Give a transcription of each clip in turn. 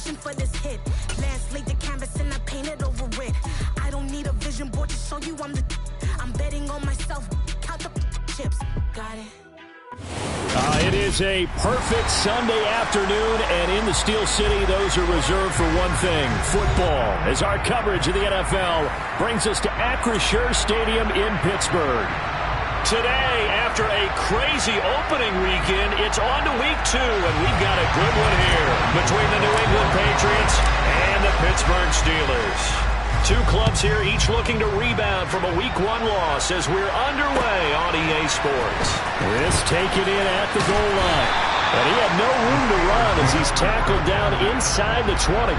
wishing for this hit. Lance laid the canvas and I painted over it. I don't need a vision board to show you I'm betting on myself. Count the chips. Got it. It is a perfect Sunday afternoon, and in the Steel City, those are reserved for one thing, football, as our coverage of the NFL brings us to Acrisure Stadium in Pittsburgh. Today, after a crazy opening weekend, it's on to week 2, and we've got a good one here between the New England Patriots and the Pittsburgh Steelers. Two clubs here, each looking to rebound from a week 1 loss as we're underway on EA Sports. This taken in at the goal line. And he had no room to run as he's tackled down inside the 20.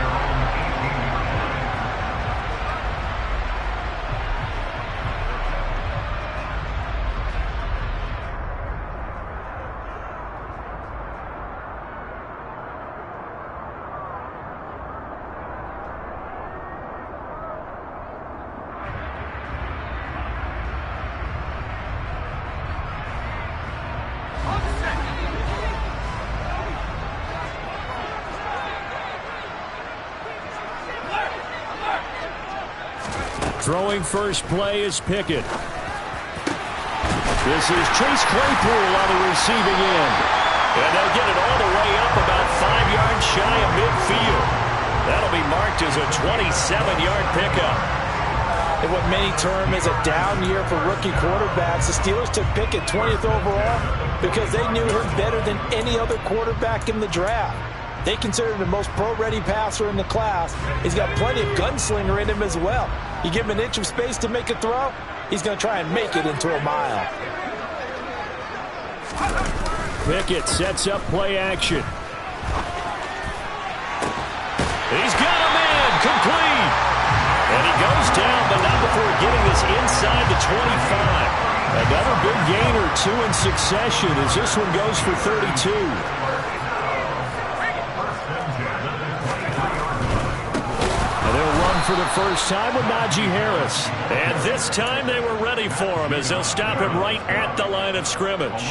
Throwing first play is Pickett. This is Chase Claypool on the receiving end. And they'll get it all the way up about 5 yards shy of midfield. That'll be marked as a 27-yard pickup. In what many term is a down year for rookie quarterbacks, the Steelers took Pickett 20th overall because they knew him better than any other quarterback in the draft. They consider him the most pro-ready passer in the class. He's got plenty of gunslinger in him as well. You give him an inch of space to make a throw, he's going to try and make it into a mile. Pickett sets up play action. He's got a man complete. And he goes down, but not before getting this inside the 25. Another big gain or 2 in succession as this one goes for 32. For the first time with Najee Harris. And this time they were ready for him as they'll stop him right at the line of scrimmage.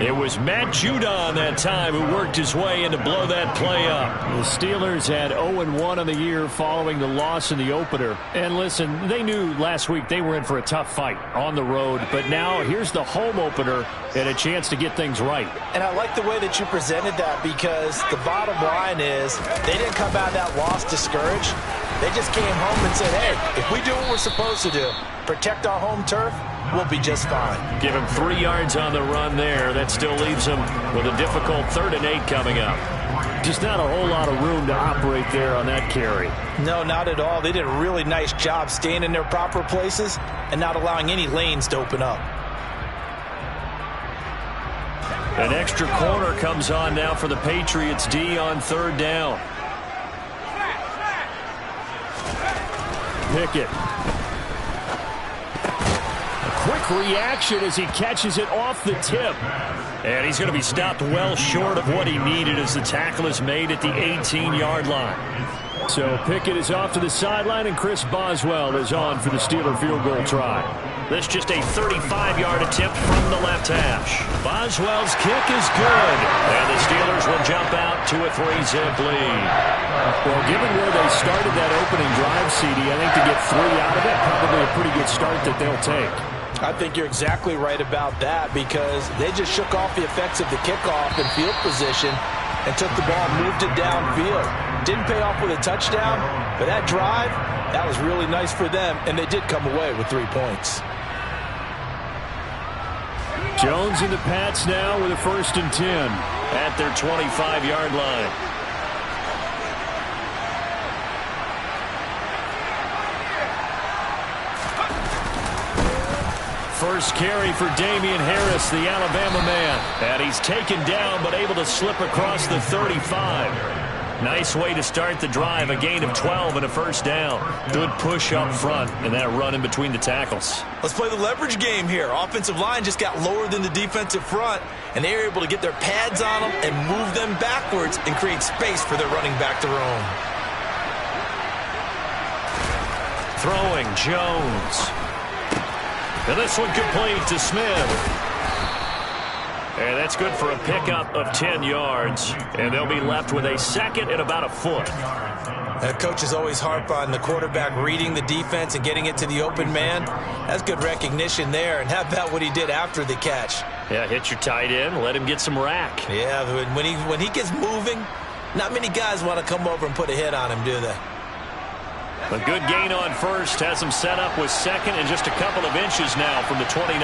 It was Matt Judon that time who worked his way in to blow that play up. The Steelers had 0-1 on the year following the loss in the opener. And listen, they knew last week they were in for a tough fight on the road. But now here's the home opener and a chance to get things right. And I like the way that you presented that because the bottom line is they didn't come out of that loss discouraged. They just came home and said, hey, if we do what we're supposed to do, protect our home turf, we'll be just fine. Give him 3 yards on the run there. That still leaves him with a difficult 3rd and 8 coming up. Just not a whole lot of room to operate there on that carry. No, not at all. They did a really nice job staying in their proper places and not allowing any lanes to open up. An extra corner comes on now for the Patriots D on 3rd down. Pickett. A quick reaction as he catches it off the tip. And he's going to be stopped well short of what he needed as the tackle is made at the 18-yard line. So Pickett is off to the sideline, and Chris Boswell is on for the Steeler field goal try. This just a 35-yard attempt from the left hash. Boswell's kick is good. And the Steelers will jump out to a 3-zip lead. Well, given where they started that opening drive, CD, I think to get 3 out of it, probably a pretty good start that they'll take. I think you're exactly right about that because they just shook off the effects of the kickoff and field position and took the ball and moved it downfield. Didn't pay off with a touchdown, but that drive, that was really nice for them, and they did come away with 3 points. Jones and the Pats now with a 1st and 10 at their 25-yard line. First carry for Damian Harris, the Alabama man. And he's taken down but able to slip across the 35. Nice way to start the drive, a gain of 12 and a 1st down. Good push up front and that run in between the tackles. Let's play the leverage game here. Offensive line just got lower than the defensive front, and they were able to get their pads on them and move them backwards and create space for their running back to roam. Throwing Jones. And this one complete to Smith. And that's good for a pickup of 10 yards. And they'll be left with a second and about a foot. Coaches always harp on the quarterback reading the defense and getting it to the open man. That's good recognition there. And how about what he did after the catch? Yeah, hit your tight end, let him get some rack. Yeah, when he gets moving, not many guys want to come over and put a hit on him, do they? A good gain on first has him set up with second and just a couple of inches now from the 29.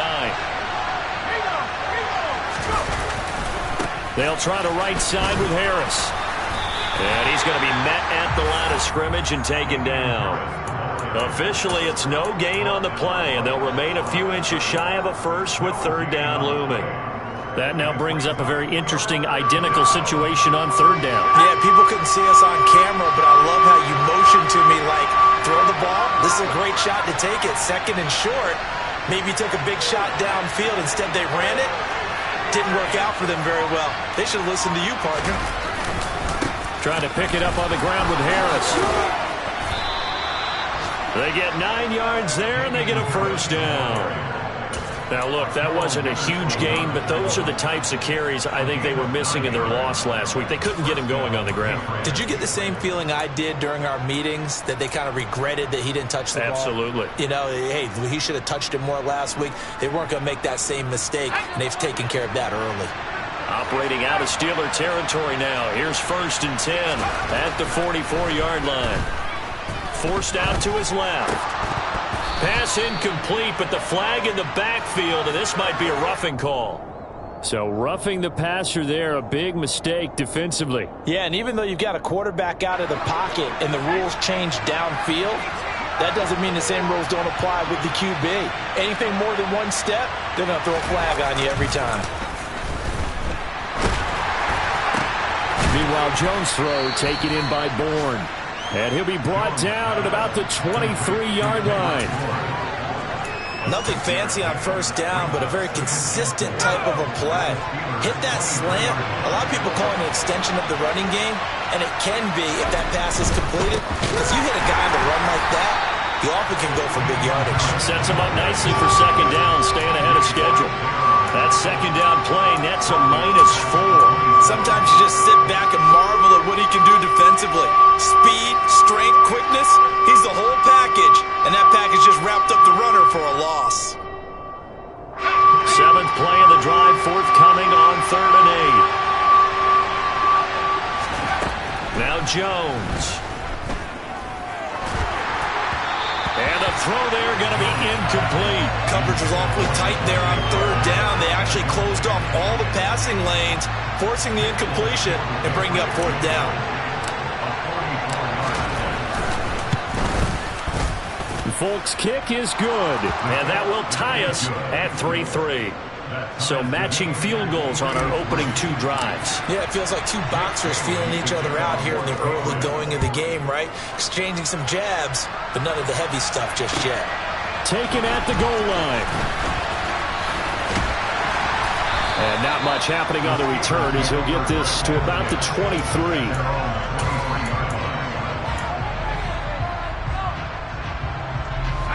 They'll try the right side with Harris. And he's going to be met at the line of scrimmage and taken down. Officially, it's no gain on the play, and they'll remain a few inches shy of a first with third down looming. That now brings up a very interesting identical situation on third down. Yeah, people couldn't see us on camera, but I love how you motioned to me like, throw the ball. This is a great shot to take it. Second and short. Maybe took a big shot downfield. Instead, they ran it. Didn't work out for them very well. They should have listened to you, partner. Trying to pick it up on the ground with Harris. They get 9 yards there, and they get a first down. Now, look, that wasn't a huge gain, but those are the types of carries I think they were missing in their loss last week. They couldn't get him going on the ground. Did you get the same feeling I did during our meetings, that they kind of regretted that he didn't touch the ball? Absolutely. You know, hey, he should have touched it more last week. They weren't going to make that same mistake, and they've taken care of that early. Operating out of Steeler territory now. Here's 1st and 10 at the 44-yard line. Forced out to his left. Pass incomplete, but the flag in the backfield, and this might be a roughing call. So roughing the passer there, a big mistake defensively. Yeah, and even though you've got a quarterback out of the pocket and the rules change downfield, that doesn't mean the same rules don't apply with the QB. Anything more than one step, they're going to throw a flag on you every time. Meanwhile, Jones' throw taken in by Bourne. And he'll be brought down at about the 23-yard line. Nothing fancy on first down, but a very consistent type of a play. Hit that slant. A lot of people call it an extension of the running game, and it can be if that pass is completed. Because you hit a guy on the run like that, you often can go for big yardage. Sets him up nicely for second down, staying ahead of schedule. That second down play nets a -4. Sometimes you just sit back and marvel at what he can do defensively. Speed, strength, quickness, he's the whole package. And that package just wrapped up the runner for a loss. 7th play of the drive, forthcoming on 3rd and 8. Now Jones. And the throw there going to be incomplete. Coverage was awfully tight there on 3rd down. They actually closed off all the passing lanes, forcing the incompletion and bringing up 4th down. Folks' kick is good, and that will tie us at 3-3. So matching field goals on our opening 2 drives. Yeah, it feels like 2 boxers feeling each other out here in the early going of the game, right? Exchanging some jabs, but none of the heavy stuff just yet. Taken at the goal line. And not much happening on the return as he'll get this to about the 23.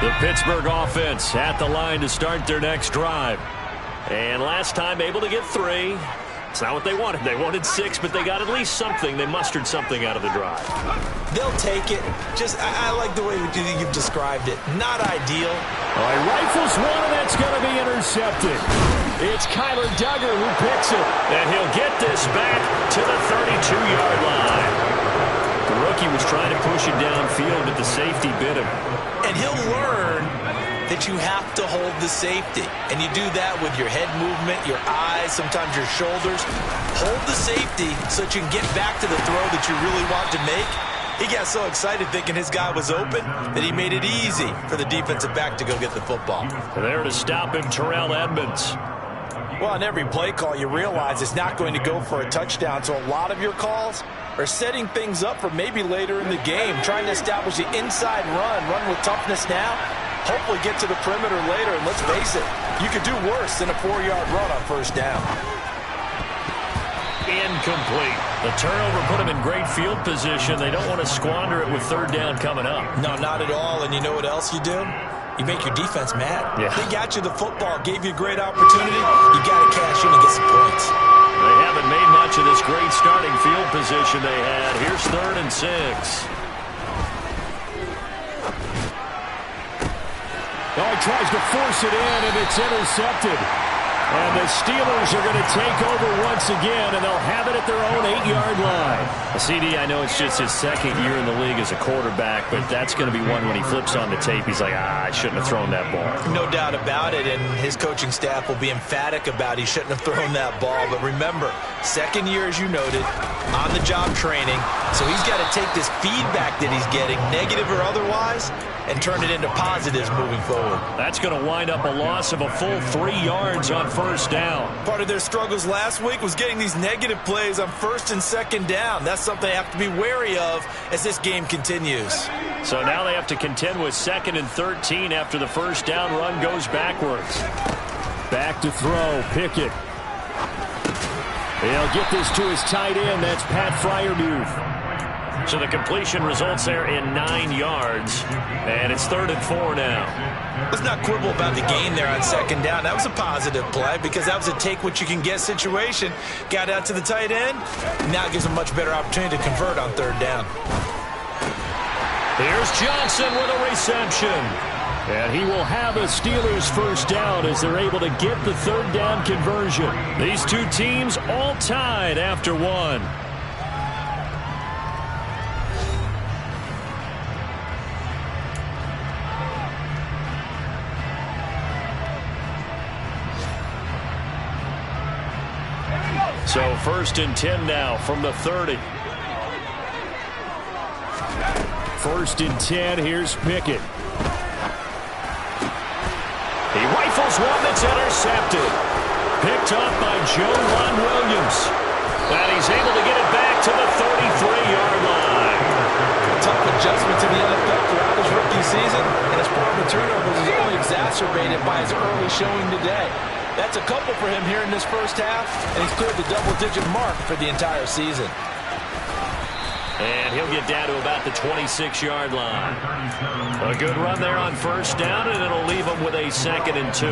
The Pittsburgh offense at the line to start their next drive. And last time able to get 3. It's not what they wanted. They wanted 6, but they got at least something. They mustered something out of the drive. They'll take it. Just, I like the way you've described it. Not ideal. All right, rifles one, and that's going to be intercepted. It's Kyler Duggar who picks it. And he'll get this back to the 32-yard line. The rookie was trying to push it downfield, but the safety bit him. And he'll learn that you have to hold the safety. And you do that with your head movement, your eyes, sometimes your shoulders. Hold the safety so that you can get back to the throw that you really want to make. He got so excited thinking his guy was open that he made it easy for the defensive back to go get the football. There to stop him, Terrell Edmonds. Well, on every play call, you realize it's not going to go for a touchdown. So a lot of your calls are setting things up for maybe later in the game, trying to establish the inside run with toughness now, hopefully get to the perimeter later. And let's face it, you could do worse than a 4-yard run on first down. Incomplete. The turnover put him in great field position. They don't want to squander it with 3rd down coming up. No, not at all. And you know what else you do? you make your defense mad. Yeah. They got you the football, gave you a great opportunity. You got to cash in and get some points. They haven't made much of this great starting field position they had. Here's 3rd and 6. Oh, he tries to force it in, and it's intercepted. And the Steelers are going to take over once again, and they'll have it at their own 8-yard line. CD, I know it's just his 2nd year in the league as a quarterback, but that's going to be one when he flips on the tape, he's like, I shouldn't have thrown that ball. No doubt about it, and his coaching staff will be emphatic about he shouldn't have thrown that ball. But remember, 2nd year, as you noted, on-the-job training, so he's got to take this feedback that he's getting, negative or otherwise, and turn it into positives moving forward. That's going to wind up a loss of a full 3 yards on 1st down. Part of their struggles last week was getting these negative plays on 1st and 2nd down. That's something they have to be wary of as this game continues. So now they have to contend with 2nd and 13 after the 1st down run goes backwards. Back to throw, Pickett. He'll get this to his tight end. That's Pat Freiermuth. So the completion results there in 9 yards, and it's 3rd and 4 now. Let's not quibble about the gain there on 2nd down. That was a positive play because that was a take-what-you-can-get situation. Got out to the tight end. Now it gives a much better opportunity to convert on 3rd down. Here's Johnson with a reception. And he will have a Steelers 1st down as they're able to get the 3rd down conversion. These two teams all tied after 1. So 1st and 10 now from the 30. 1st and 10, here's Pickett. He rifles one that's intercepted. Picked up by Joe Williams. And he's able to get it back to the 33-yard line. A tough adjustment to the NFL throughout his rookie season, and his problem with turnovers is only exacerbated by his early showing today. That's a couple for him here in this 1st half, and he's cleared the double-digit mark for the entire season. And he'll get down to about the 26-yard line. A good run there on 1st down, and it'll leave him with a 2nd and 2.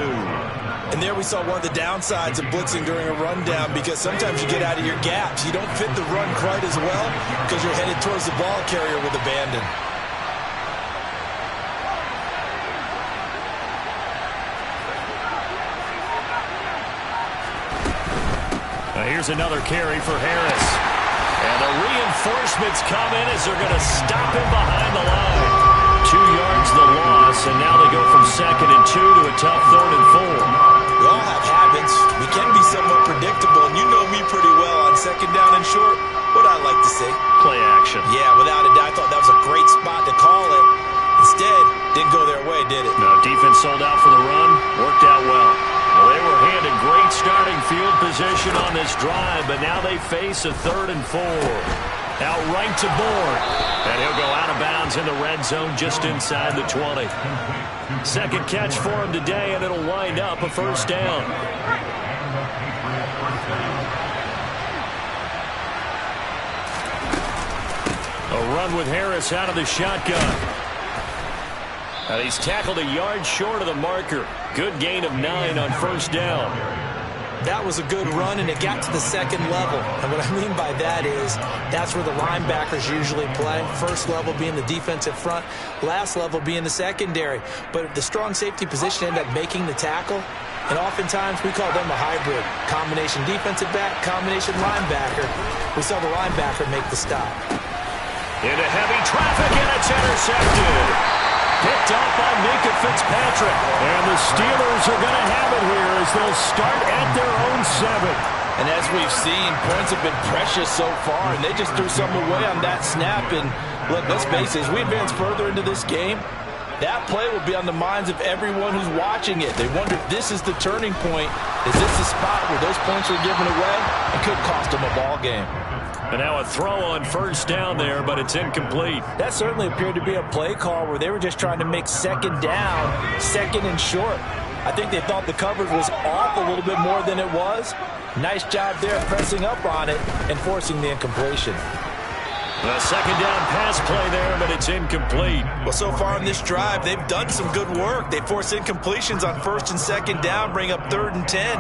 And there we saw one of the downsides of blitzing during a rundown because sometimes you get out of your gaps. You don't fit the run quite as well because you're headed towards the ball carrier with abandon. Here's another carry for Harris. And the reinforcements come in as they're going to stop him behind the line. 2 yards the loss, and now they go from 2nd and 2 to a tough 3rd and 4. We all have habits. We can be somewhat predictable, and you know me pretty well on 2nd down and short. What I like to see. Play action. Yeah, without a doubt. I thought that was a great spot to call it. Instead, didn't go their way, did it? No, defense sold out for the run. Worked out well. Well, they were handed great starting field position on this drive, but now they face a 3rd and 4. Out right to Bourne. And he'll go out of bounds in the red zone just inside the 20. 2nd catch for him today, and it'll wind up a 1st down. A run with Harris out of the shotgun. And he's tackled a yard short of the marker. Good gain of 9 on 1st down. That was a good run, and it got to the 2nd level. And what I mean by that is that's where the linebackers usually play. 1st level being the defensive front, last level being the secondary. But the strong safety position ended up making the tackle, and oftentimes we call them a hybrid. Combination defensive back, combination linebacker. We saw the linebacker make the stop. Into heavy traffic, and it's intercepted. Picked up by Minkah Fitzpatrick. And the Steelers are going to have it here as they'll start at their own 7. And as we've seen, points have been precious so far, and they just threw something away on that snap. And look, let's face it, as we advance further into this game, that play will be on the minds of everyone who's watching it. They wonder if this is the turning point. Is this the spot where those points are given away? It could cost them a ball game. And now a throw on 1st down there, but it's incomplete. That certainly appeared to be a play call where they were just trying to make 2nd down, 2nd and short. I think they thought the coverage was off a little bit more than it was. Nice job there pressing up on it and forcing the incompletion. A second down pass play there, but it's incomplete. Well, so far in this drive, they've done some good work. They force incompletions on 1st and 2nd down, bring up 3rd and 10.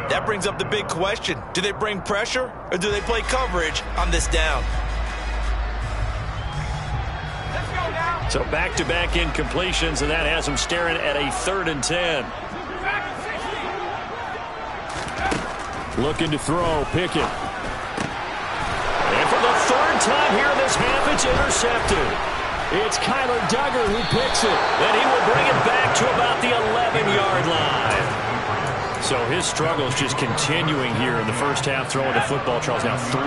That brings up the big question. Do they bring pressure or do they play coverage on this down? So back-to-back incompletions, and that has them staring at a 3rd and 10. Looking to throw, Pickett. And for the 3rd time here in this half, it's intercepted. It's Kyler Duggar who picks it, and he will bring it back to about the 11-yard line. So his struggles just continuing here in the first half throwing the football. Charles, now 3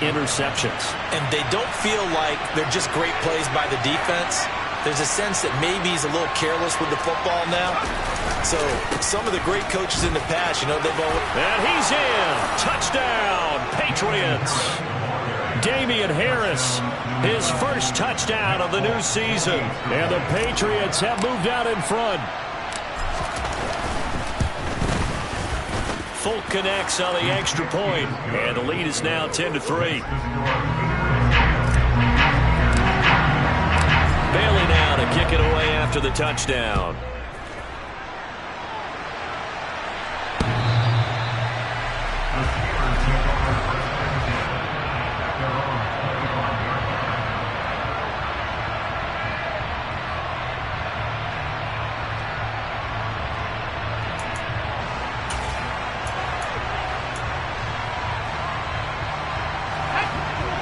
interceptions. And they don't feel like they're just great plays by the defense. There's a sense that maybe he's a little careless with the football now. So some of the great coaches in the past, you know, they've always... And he's in. Touchdown, Patriots. Damian Harris, his first touchdown of the new season. And the Patriots have moved out in front. Folk connects on the extra point, and the lead is now 10-3. Bailey now to kick it away after the touchdown.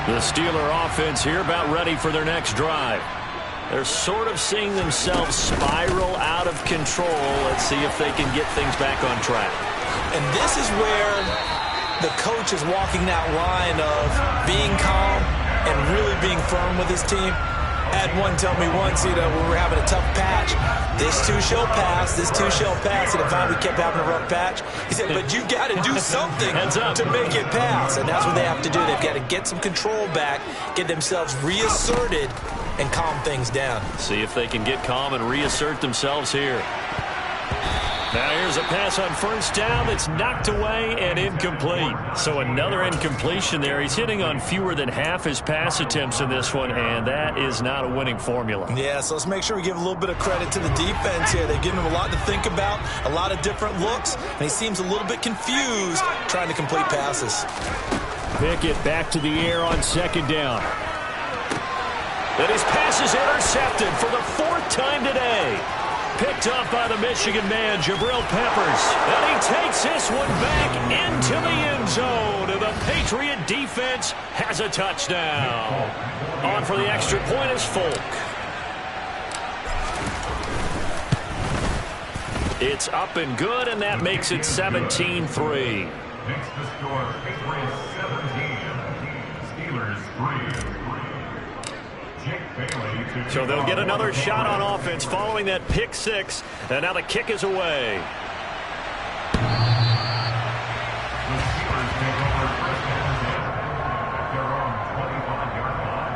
The Steeler offense here about ready for their next drive. They're sort of seeing themselves spiral out of control. Let's see if they can get things back on track. And this is where the coach is walking that line of being calm and really being firm with his team. I had one tell me once, you know, when we were having a tough patch, this too shall pass, this too shall pass. And if we kept having a rough patch, he said, but you got to do something to make it pass. And that's what they have to do. They've got to get some control back, get themselves reasserted, and calm things down. See if they can get calm and reassert themselves here. Now here's a pass on 1st down that's knocked away and incomplete. So another incompletion there. He's hitting on fewer than half his pass attempts in this one, and that is not a winning formula. Yeah, so let's make sure we give a little bit of credit to the defense here. They've given him a lot to think about, a lot of different looks, and he seems a little bit confused trying to complete passes. Pickett back to the air on 2nd down. And his pass is intercepted for the 4th time today. Picked up by the Michigan man, Jabril Peppers. And he takes this one back into the end zone. And the Patriot defense has a touchdown. On for the extra point is Folk. It's up and good, and that makes it 17-3. Next to score, Patriots 17, Steelers 3. So they'll get another shot on offense following that pick 6. And now the kick is away. The Steelers take over 1st and 10 at their own 25-yard line.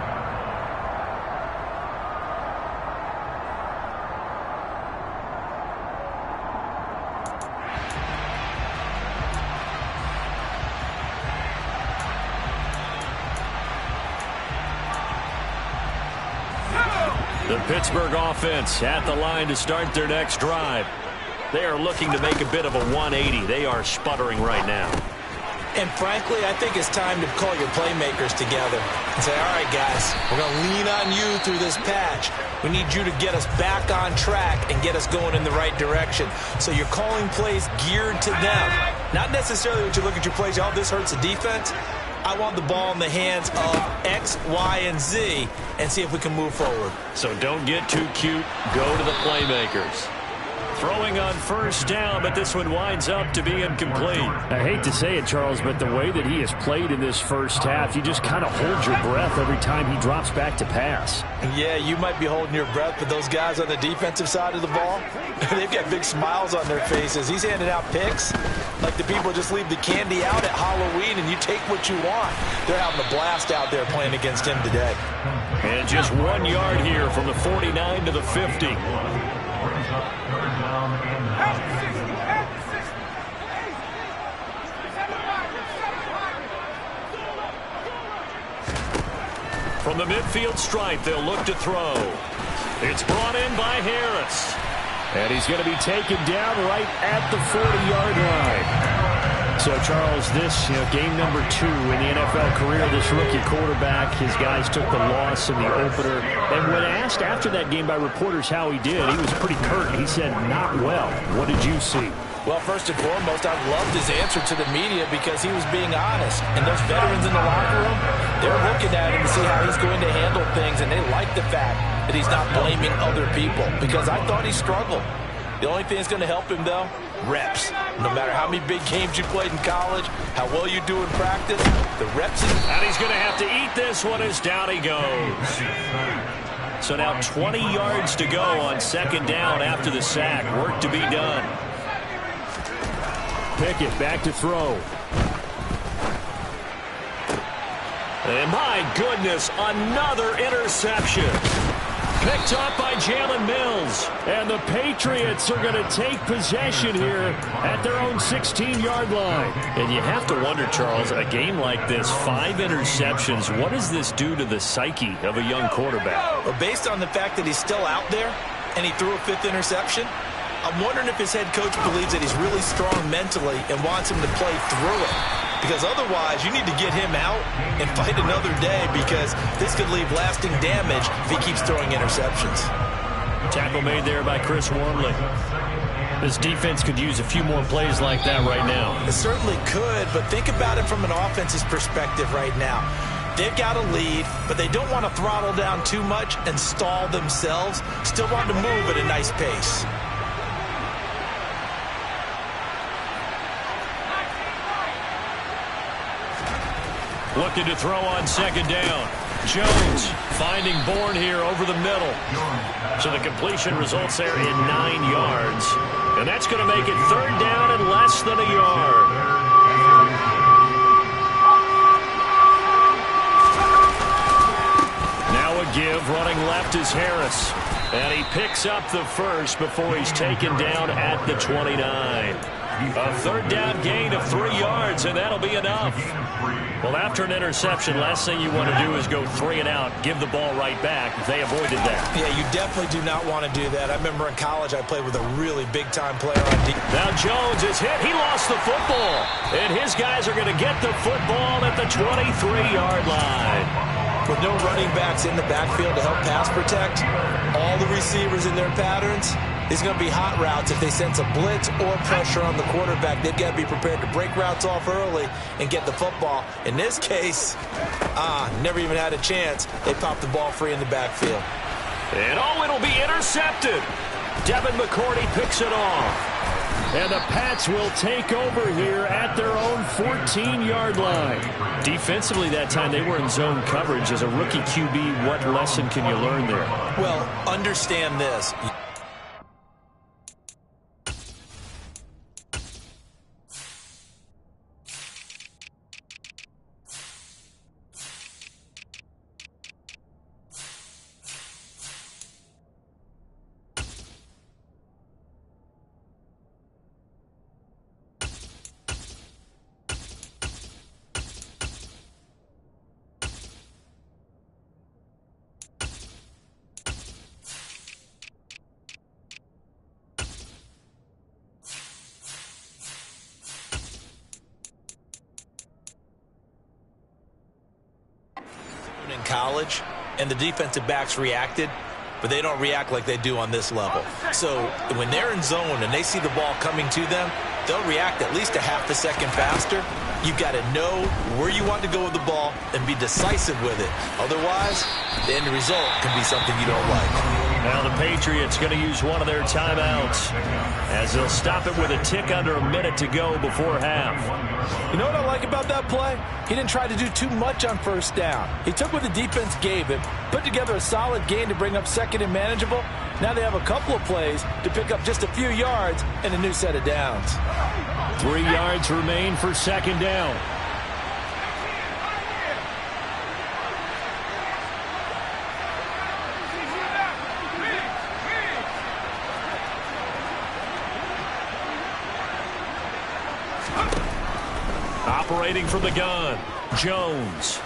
The Pittsburgh offense at the line to start their next drive. They are looking to make a bit of a 180. They are sputtering right now. And frankly, I think it's time to call your playmakers together and say, all right, guys, we're going to lean on you through this patch. We need you to get us back on track and get us going in the right direction. So you're calling plays geared to them. Not necessarily when you look at your plays, oh, this hurts the defense. I want the ball in the hands of X, Y, and Z and see if we can move forward. So don't get too cute. Go to the playmakers. Throwing on 1st down, but this one winds up to be incomplete. I hate to say it, Charles, but the way that he has played in this first half, you just kind of hold your breath every time he drops back to pass. Yeah, you might be holding your breath, but those guys on the defensive side of the ball, they've got big smiles on their faces. He's handing out picks like the people just leave the candy out at Halloween and you take what you want. They're having a blast out there playing against him today. And just 1 yard here from the 49 to the 50. Brings up 3rd down and 9. From the midfield stripe, they'll look to throw. It's brought in by Harris. And he's going to be taken down right at the 40-yard line. So, Charles, this game number 2 in the NFL career, this rookie quarterback, his guys took the loss in the opener. And when asked after that game by reporters how he did, he was pretty curt. He said, not well. What did you see? Well, first and foremost, I loved his answer to the media because he was being honest. And those veterans in the locker room, they're looking at him to see how he's going to handle things, and they like the fact that he's not blaming other people because I thought he struggled. The only thing that's going to help him, though, reps. No matter how many big games you played in college, how well you do in practice, the reps. And he's going to have to eat this one as down he goes. So now 20 yards to go on second down after the sack. Work to be done. Pickett back to throw. And my goodness, another interception. Picked up by Jalen Mills. And the Patriots are going to take possession here at their own 16-yard line. And you have to wonder, Charles, a game like this, 5 interceptions, what does this do to the psyche of a young quarterback? Well, based on the fact that he's still out there and he threw a 5th interception, I'm wondering if his head coach believes that he's really strong mentally and wants him to play through it. Because otherwise, you need to get him out and fight another day because this could leave lasting damage if he keeps throwing interceptions. Tackle made there by Chris Wormley. This defense could use a few more plays like that right now. It certainly could, but think about it from an offense's perspective right now. They've got a lead, but they don't want to throttle down too much and stall themselves. Still want to move at a nice pace. Looking to throw on second down. Jones finding Bourne here over the middle. So the completion results there in 9 yards. And that's going to make it third down and less than a yard. Now a give, running left is Harris. And he picks up the first before he's taken down at the 29. A third down gain of 3 yards, and that'll be enough. Well, after an interception, last thing you want to do is go 3 and out, give the ball right back. They avoided that. Yeah, you definitely do not want to do that. I remember in college I played with a really big-time player on defense. Now Jones is hit. He lost the football. And his guys are going to get the football at the 23-yard line. With no running backs in the backfield to help pass protect, all the receivers in their patterns, it's going to be hot routes if they sense a blitz or pressure on the quarterback. They've got to be prepared to break routes off early and get the football. In this case, never even had a chance. They popped the ball free in the backfield. And it'll be intercepted. Devin McCourty picks it off. And the Pats will take over here at their own 14-yard line. Defensively that time, they were in zone coverage. As a rookie QB, what lesson can you learn there? Well, understand this. In college, and the defensive backs reacted, but they don't react like they do on this level. So when they're in zone and they see the ball coming to them, they'll react at least a half a second faster. You've got to know where you want to go with the ball and be decisive with it. Otherwise, the end result can be something you don't like. Now the Patriots going to use one of their timeouts as they'll stop it with a tick under a minute to go before half. You know what I like about that play? He didn't try to do too much on first down. He took what the defense gave him, put together a solid gain to bring up second and manageable. Now they have a couple of plays to pick up just a few yards and a new set of downs. 3 yards remain for second down. Operating from the gun, Jones.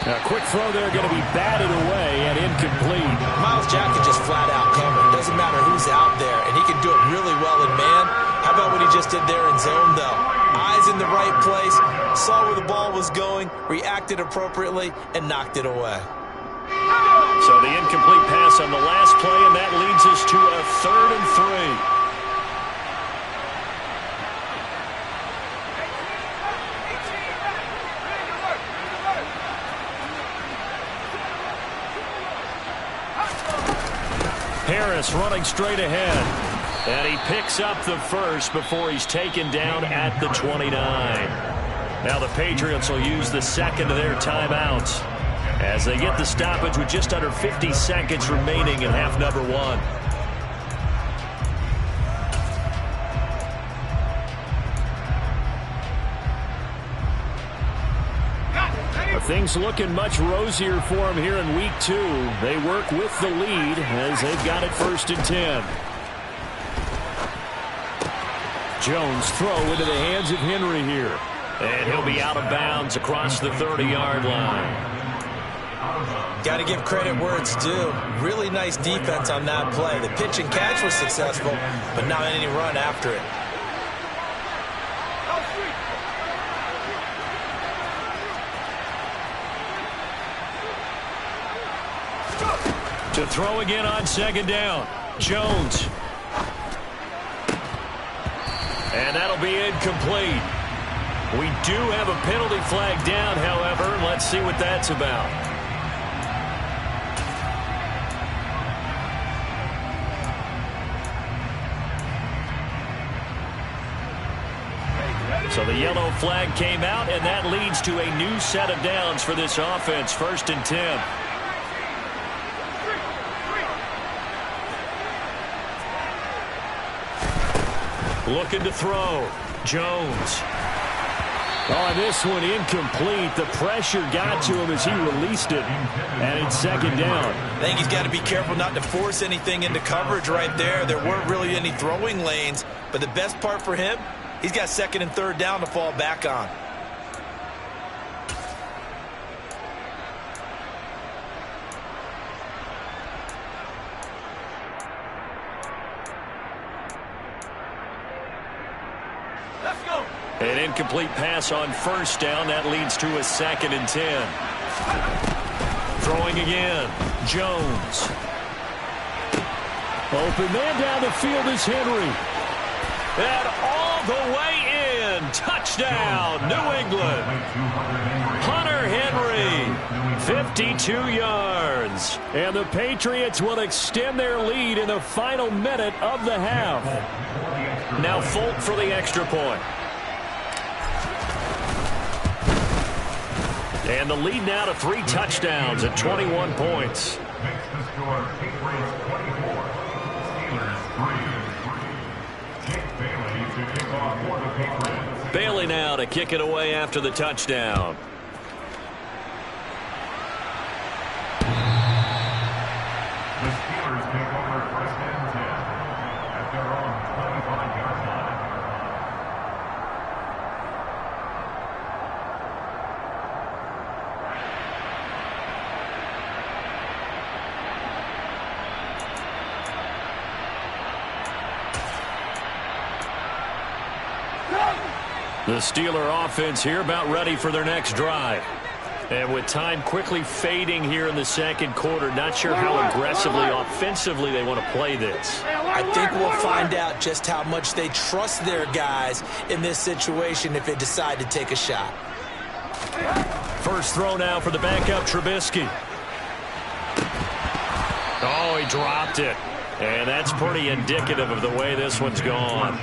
A quick throw there going to be batted away and incomplete. Miles Jack can just flat out cover. Doesn't matter who's out there, and he can do it really well in man. How about what he just did there in zone, though? Eyes in the right place, saw where the ball was going, reacted appropriately, and knocked it away. So the incomplete pass on the last play, and that leads us to a 3rd and 3. Harris running straight ahead. And he picks up the first before he's taken down at the 29. Now the Patriots will use the second of their timeouts as they get the stoppage with just under 50 seconds remaining in half number 1. Things looking much rosier for them here in week 2. They work with the lead as they've got it 1st and 10. Jones throw into the hands of Henry here. And he'll be out of bounds across the 30-yard line. Got to give credit where it's due. Really nice defense on that play. The pitch and catch was successful, but not any run after it. To throw again on 2nd down. Jones. And that'll be incomplete. We do have a penalty flag down, however. Let's see what that's about. So the yellow flag came out, and that leads to a new set of downs for this offense. 1st and 10. Looking to throw. Jones. Oh, this one incomplete. The pressure got to him as he released it. And it's 2nd down. I think he's got to be careful not to force anything into coverage right there. There weren't really any throwing lanes. But the best part for him, he's got 2nd and 3rd down to fall back on. An incomplete pass on 1st down. That leads to a 2nd and 10. Throwing again. Jones. Open man down the field is Henry. And all the way in. Touchdown, New England. Hunter Henry. 52 yards. And the Patriots will extend their lead in the final minute of the half. Now Folk for the extra point. And the lead now to 3 touchdowns at 21 points. Makes the score Patriots 24, Steelers 3. Jake Bailey to kick off for the Patriots. Bailey now to kick it away after the touchdown. The Steelers take over 1st and 10 at their own 25-yard line. The Steeler offense here about ready for their next drive. And with time quickly fading here in the 2nd quarter, not sure how aggressively, offensively they want to play this. I think we'll find out just how much they trust their guys in this situation if they decide to take a shot. First throw now for the backup, Trubisky. Oh, he dropped it. And that's pretty indicative of the way this one's gone.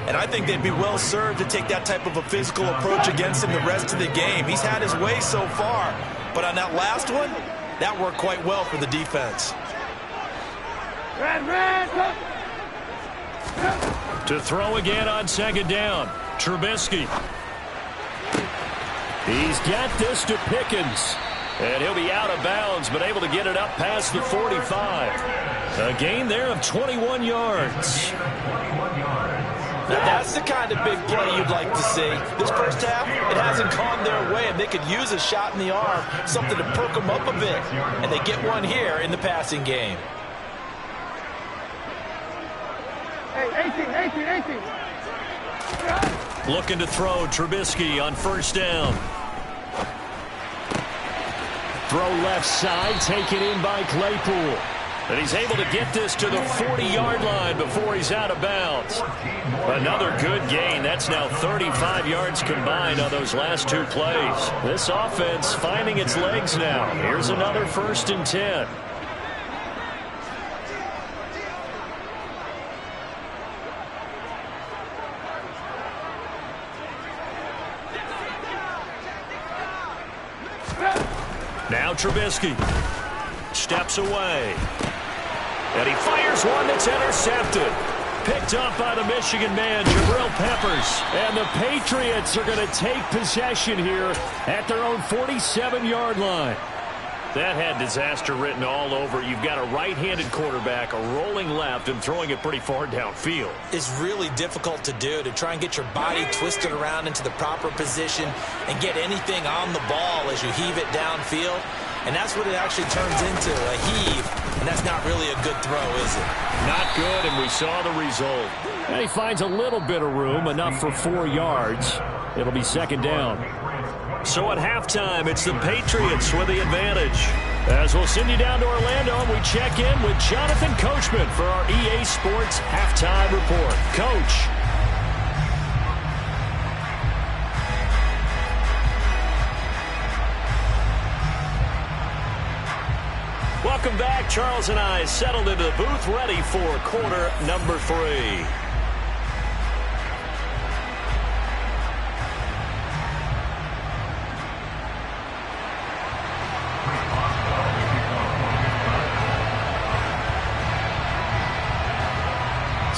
And I think they'd be well served to take that type of a physical approach against him the rest of the game. He's had his way so far, but on that last one, that worked quite well for the defense. To throw again on 2nd down, Trubisky. He's got this to Pickens. And he'll be out of bounds, but able to get it up past the 45. A gain there of 21 yards. Now that's the kind of big play you'd like to see. This first half, it hasn't gone their way, and they could use a shot in the arm, something to perk them up a bit. And they get one here in the passing game. Hey, 18. Looking to throw Trubisky on first down. Throw left side, taken in by Claypool. And he's able to get this to the 40-yard line before he's out of bounds. Another good gain. That's now 35 yards combined on those last two plays. This offense finding its legs now. Here's another 1st and 10. Now Trubisky steps away. And he fires one that's intercepted. Picked up by the Michigan man, Jabril Peppers. And the Patriots are going to take possession here at their own 47-yard line. That had disaster written all over. You've got a right-handed quarterback, a rolling left, and throwing it pretty far downfield. It's really difficult to do, to try and get your body twisted around into the proper position and get anything on the ball as you heave it downfield. And that's what it actually turns into, a heave. And that's not really a good throw, is it? Not good, and we saw the result. And he finds a little bit of room, enough for 4 yards. It'll be 2nd down. So at halftime, it's the Patriots with the advantage. As we'll send you down to Orlando, and we check in with Jonathan Coachman for our EA Sports Halftime Report. Coach. Welcome back. Charles and I settled into the booth, ready for quarter number 3.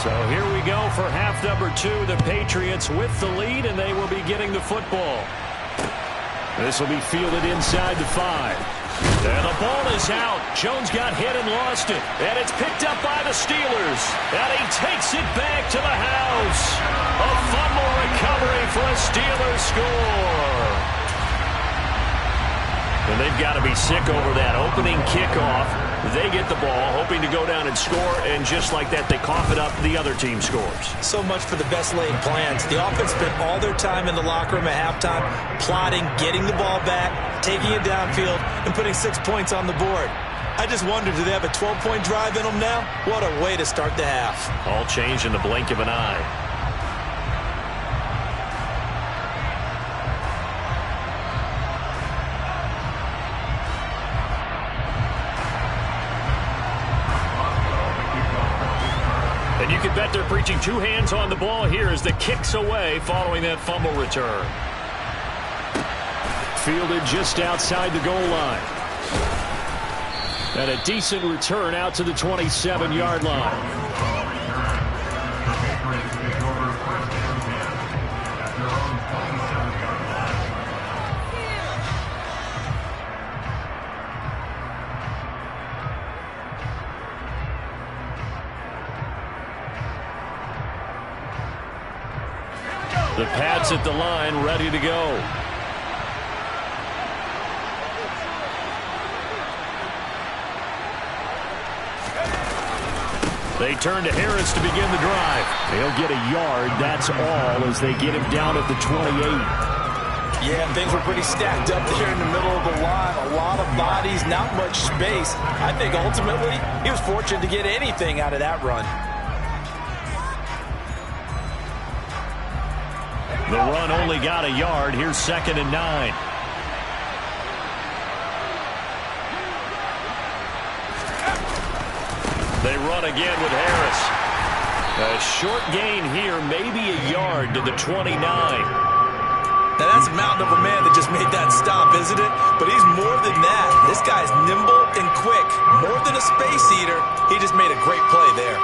So here we go for half number 2. The Patriots with the lead, and they will be getting the football. This will be fielded inside the 5. And the ball is out. Jones got hit and lost it. And it's picked up by the Steelers. And he takes it back to the house. A fumble recovery for a Steelers score. And they've got to be sick over that opening kickoff. They get the ball, hoping to go down and score, and just like that, they cough it up, the other team scores. So much for the best laid plans. The offense spent all their time in the locker room at halftime, plotting, getting the ball back, taking it downfield, and putting 6 points on the board. I just wonder, do they have a 12-point drive in them now? What a way to start the half. All changed in the blink of an eye. And you can bet they're preaching 2 hands on the ball here as the kick's away following that fumble return. Fielded just outside the goal line. And a decent return out to the 27-yard line. The Pats at the line, ready to go. They turn to Harris to begin the drive. They'll get a yard, that's all, as they get him down at the 28. Yeah, things were pretty stacked up there in the middle of the line. A lot of bodies, not much space. I think ultimately he was fortunate to get anything out of that run. The run only got a yard. Here's 2nd and 9. They run again with Harris. A short gain here, maybe a yard to the 29. Now that's a mountain of a man that just made that stop, isn't it? But he's more than that. This guy's nimble and quick. More than a space eater. He just made a great play there.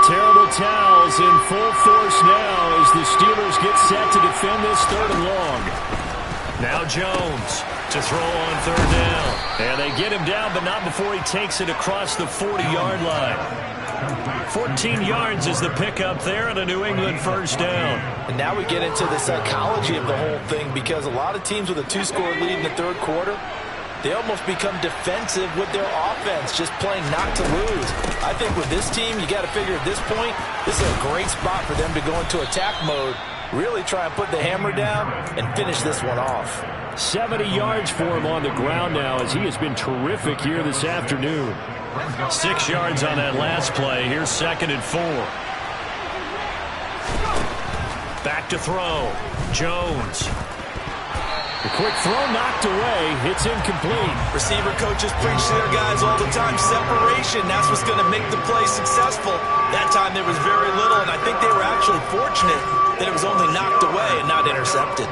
Terrible towels in full force now as the Steelers get set to defend this 3rd and long. Now Jones to throw on third down. And they get him down, but not before he takes it across the 40-yard line. 14 yards is the pickup there and a New England first down. And now we get into the psychology of the whole thing, because a lot of teams with a 2-score lead in the third quarter, they almost become defensive with their offense, just playing not to lose. I think with this team, you got to figure at this point, this is a great spot for them to go into attack mode, really try and put the hammer down and finish this one off. 70 yards for him on the ground now, as he has been terrific here this afternoon. 6 yards on that last play. Here's 2nd and 4. Back to throw. Jones. The quick throw knocked away. It's incomplete. Receiver coaches preach to their guys all the time. Separation, that's what's going to make the play successful. That time there was very little, and I think they were actually fortunate that it was only knocked away and not intercepted.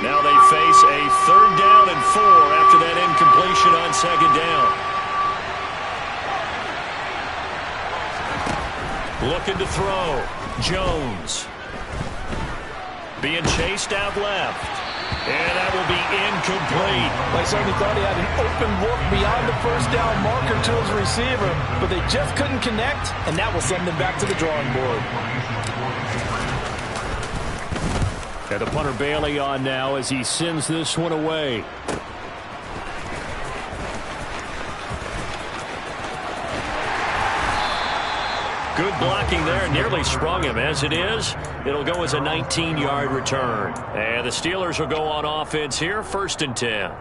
Now they face a 3rd down and 4 after that incompletion on 2nd down. Looking to throw. Jones. Being chased out left. And that will be incomplete. I certainly thought he had an open look beyond the first down marker to his receiver, but they just couldn't connect, and that will send them back to the drawing board. And the punter Bailey on now as he sends this one away. Good blocking there, nearly sprung him. As it is, it'll go as a 19-yard return. And the Steelers will go on offense here, 1st and 10.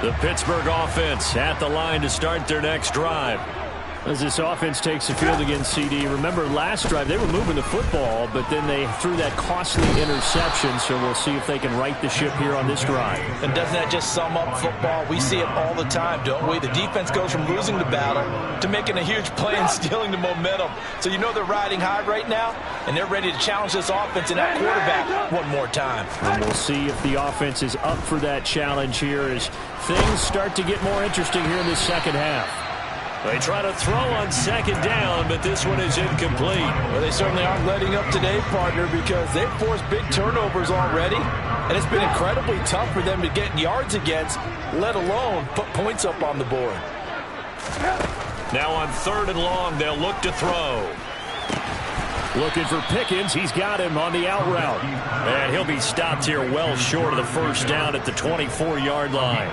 The Pittsburgh offense at the line to start their next drive. As this offense takes the field against CD, remember last drive they were moving the football, but then they threw that costly interception, so we'll see if they can right the ship here on this drive. And doesn't that just sum up football? We see it all the time, don't we? The defense goes from losing the battle to making a huge play and stealing the momentum. So you know they're riding high right now, and they're ready to challenge this offense and that quarterback one more time. And we'll see if the offense is up for that challenge here as things start to get more interesting here in the second half. They try to throw on 2nd down, but this one is incomplete. Well, they certainly aren't letting up today, partner, because they've forced big turnovers already, and it's been incredibly tough for them to get yards against, let alone put points up on the board. Now on 3rd and long, they'll look to throw. Looking for Pickens. He's got him on the out route. And he'll be stopped here well short of the first down at the 24-yard line.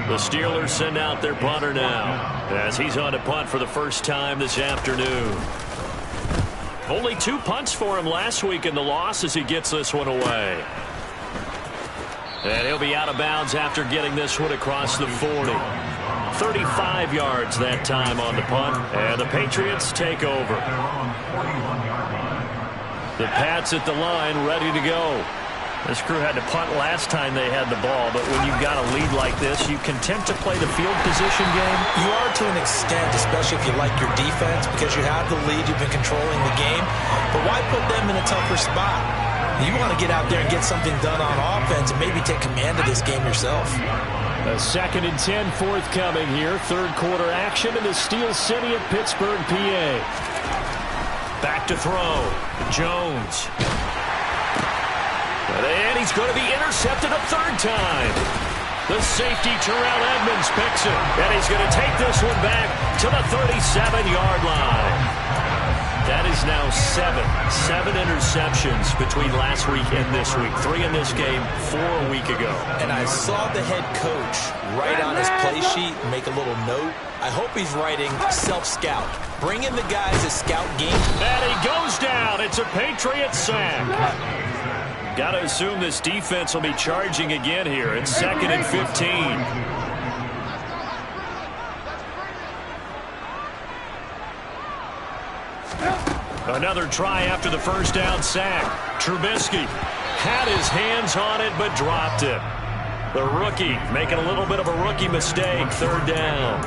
The Steelers send out their punter now as he's on to punt for the first time this afternoon. Only 2 punts for him last week in the loss as he gets this one away. And he'll be out of bounds after getting this one across the 40. 35 yards that time on the punt, and the Patriots take over. The Pats at the line, ready to go. This crew had to punt last time they had the ball, but when you've got a lead like this, you content to play the field position game? You are to an extent, especially if you like your defense, because you have the lead, you've been controlling the game. But why put them in a tougher spot? You want to get out there and get something done on offense and maybe take command of this game yourself. A 2nd and 10 forthcoming here. 3rd quarter action in the Steel City of Pittsburgh, PA. Back to throw. Jones. And he's going to be intercepted a 3rd time. The safety, Terrell Edmonds, picks it. And he's going to take this one back to the 37-yard line. That is now 7 interceptions between last week and this week. 3 in this game, 4 a week ago. And I saw the head coach write on his play sheet, make a little note. I hope he's writing self-scout. Bring in the guys that scout game. And he goes down. It's a Patriot sack. Got to assume this defense will be charging again here. It's 2nd and 15. Another try after the first down sack. Trubisky had his hands on it but dropped it. The rookie making a little bit of a rookie mistake. 3rd down.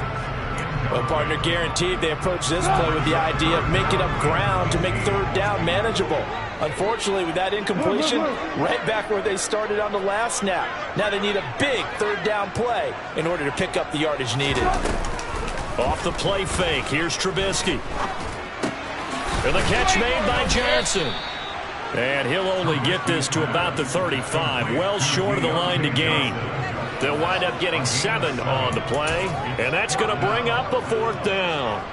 Well, partner, guaranteed they approach this play with the idea of making up ground to make 3rd down manageable. Unfortunately, with that incompletion, right back where they started on the last snap. Now they need a big third down play in order to pick up the yardage needed. Off the play fake, here's Trubisky. And the catch made by Johnson. And he'll only get this to about the 35, well short of the line to gain. They'll wind up getting 7 on the play, and that's going to bring up a 4th down.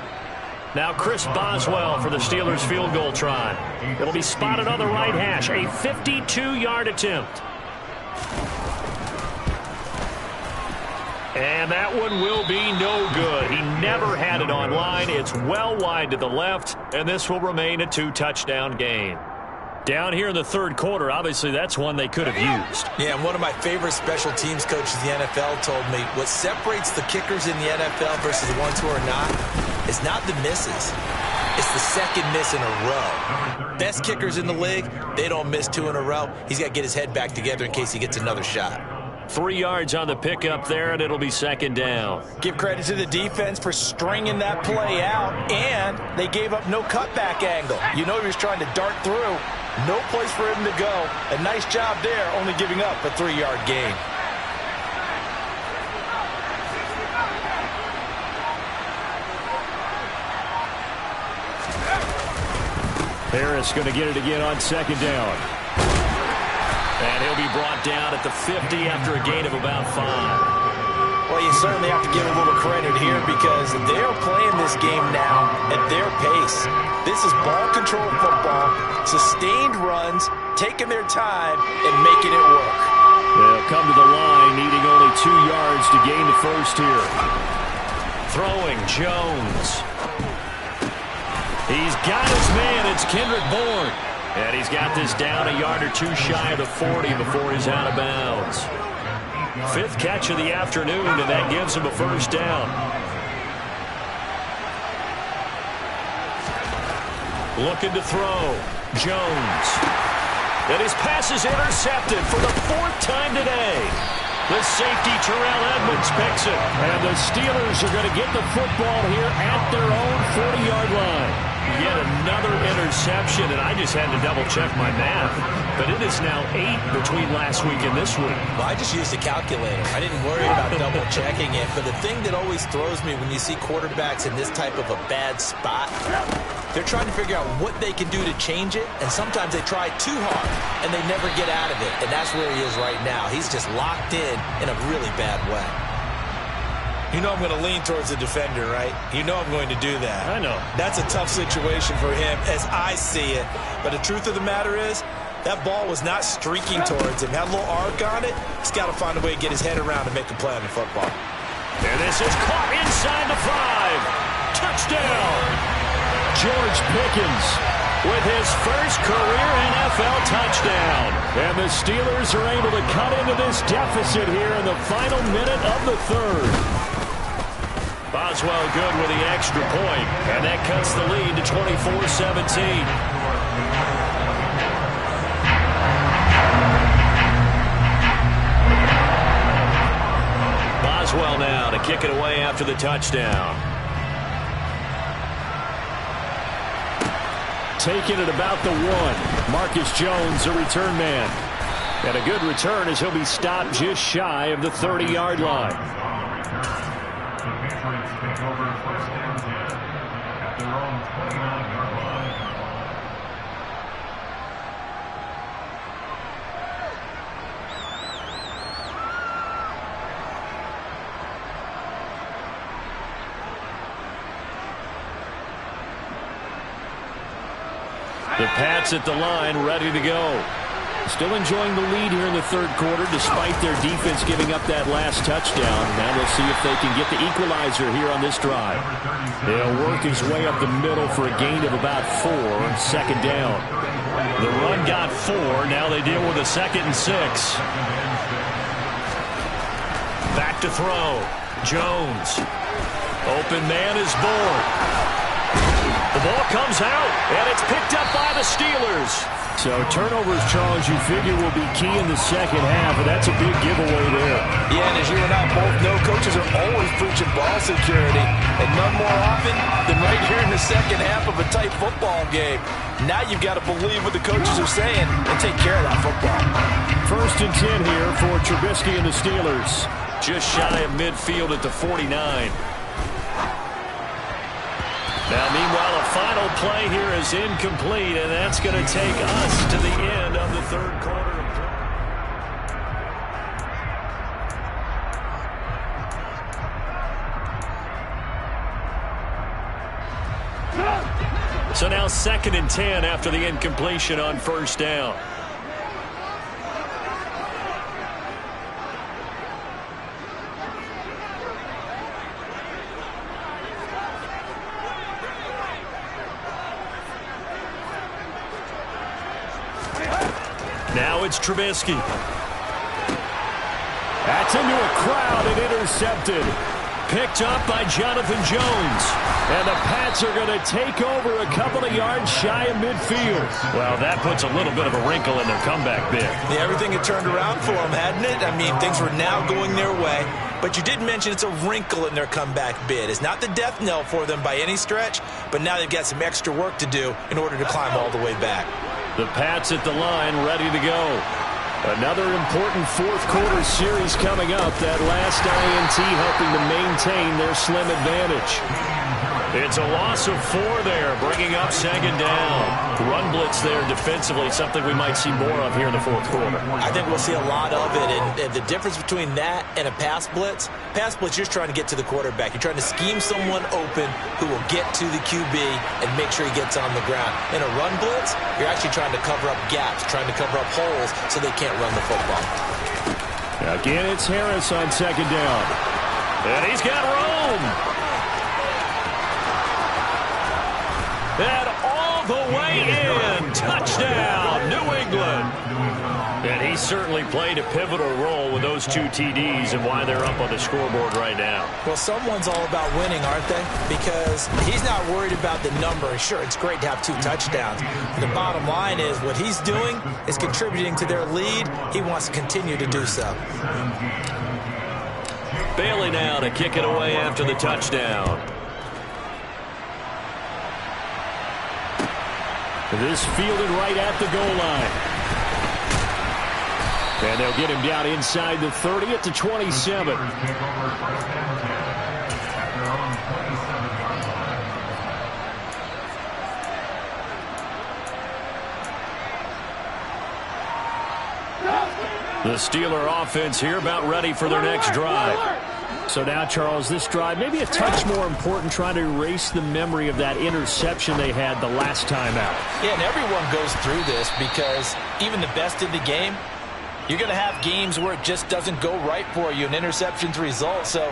Now Chris Boswell for the Steelers field goal try. It'll be spotted on the right hash, a 52-yard attempt. And that one will be no good. He never had it on line. It's well wide to the left, and this will remain a 2-touchdown game. Down here in the third quarter, obviously that's one they could have used. Yeah, and one of my favorite special teams coaches in the NFL told me what separates the kickers in the NFL versus the ones who are not is not the misses. It's the second miss in a row. Best kickers in the league, they don't miss 2 in a row. He's got to get his head back together in case he gets another shot. 3 yards on the pickup there, and it'll be 2nd down. Give credit to the defense for stringing that play out, and they gave up no cutback angle. You know he was trying to dart through. No place for him to go. A nice job there, only giving up a 3-yard gain. Harris going to get it again on 2nd down. And he'll be brought down at the 50 after a gain of about 5. Well, you certainly have to give a little credit here because they're playing this game now at their pace. This is ball control football, sustained runs, taking their time, and making it work. They'll come to the line, needing only 2 yards to gain the first here. Throwing, Jones. He's got his man. It's Kendrick Bourne. And he's got this down a yard or 2 shy of the 40 before he's out of bounds. 5th catch of the afternoon, and that gives him a 1st down. Looking to throw. Jones. And his pass is intercepted for the 4th time today. The safety, Terrell Edmonds, picks it. And the Steelers are going to get the football here at their own 40-yard line. Yet another interception, and I just had to double-check my math. But it is now 8 between last week and this week. Well, I just used a calculator. I didn't worry about double-checking it. But the thing that always throws me when you see quarterbacks in this type of a bad spot, they're trying to figure out what they can do to change it, and sometimes they try too hard, and they never get out of it. And that's where he is right now. He's just locked in a really bad way. You know I'm going to lean towards the defender, right? You know I'm going to do that. I know. That's a tough situation for him as I see it. But the truth of the matter is, that ball was not streaking towards him. Had a little arc on it. He's got to find a way to get his head around and make a play on the football. And this is caught inside the 5. Touchdown! George Pickens with his first career NFL touchdown. And the Steelers are able to cut into this deficit here in the final minute of the 3rd. Boswell good with the extra point, and that cuts the lead to 24-17. Boswell now to kick it away after the touchdown. Taking it about the 1. Marcus Jones, a return man. And a good return as he'll be stopped just shy of the 30-yard line. Take over 1st and 10 at their own 29-yard line. The Pats at the line, ready to go. Still enjoying the lead here in the 3rd quarter despite their defense giving up that last touchdown. Now we'll see if they can get the equalizer here on this drive. They'll work his way up the middle for a gain of about 4 on 2nd down. The run got 4. Now they deal with a 2nd and 6. Back to throw. Jones. Open man is Bourne. The ball comes out, and it's picked up by the Steelers. So turnovers, Charles, you figure will be key in the second half, and that's a big giveaway there. Yeah, and as you and I both know, coaches are always preaching ball security, and none more often than right here in the second half of a tight football game. Now you've got to believe what the coaches are saying and take care of that football. 1st and 10 here for Trubisky and the Steelers. Just shy of midfield at the 49. Now, meanwhile, a final play here is incomplete, and that's going to take us to the end of the 3rd quarter of play. So now 2nd and 10 after the incompletion on 1st down. Now it's Trubisky. That's into a crowd and intercepted. Picked up by Jonathan Jones. And the Pats are going to take over a couple of yards shy of midfield. Well, that puts a little bit of a wrinkle in their comeback bid. Yeah, everything had turned around for them, hadn't it? I mean, things were now going their way. But you did mention it's a wrinkle in their comeback bid. It's not the death knell for them by any stretch, but now they've got some extra work to do in order to climb all the way back. The Pats at the line, ready to go. Another important 4th quarter series coming up. That last INT helping to maintain their slim advantage. It's a loss of 4 there, bringing up 2nd down. Run blitz there defensively, something we might see more of here in the 4th quarter. I think we'll see a lot of it, and the difference between that and a pass blitz, you're trying to get to the quarterback. You're trying to scheme someone open who will get to the QB and make sure he gets on the ground. In a run blitz, you're actually trying to cover up gaps, trying to cover up holes so they can't run the football. Again, it's Harris on 2nd down. And he's got room. And all the way in. Touchdown, New England. And he certainly played a pivotal role with those 2 TDs and why they're up on the scoreboard right now. Well, someone's all about winning, aren't they? Because he's not worried about the number. Sure, it's great to have 2 touchdowns. The bottom line is what he's doing is contributing to their lead. He wants to continue to do so. Bailey now to kick it away after the touchdown. This fielded right at the goal line. And they'll get him down inside the 30 at the 27. The Steeler offense here about ready for their next drive. So now, Charles, this drive maybe a touch more important, trying to erase the memory of that interception they had the last time out. Yeah, and everyone goes through this because even the best in the game, you're going to have games where it just doesn't go right for you and interceptions result. So,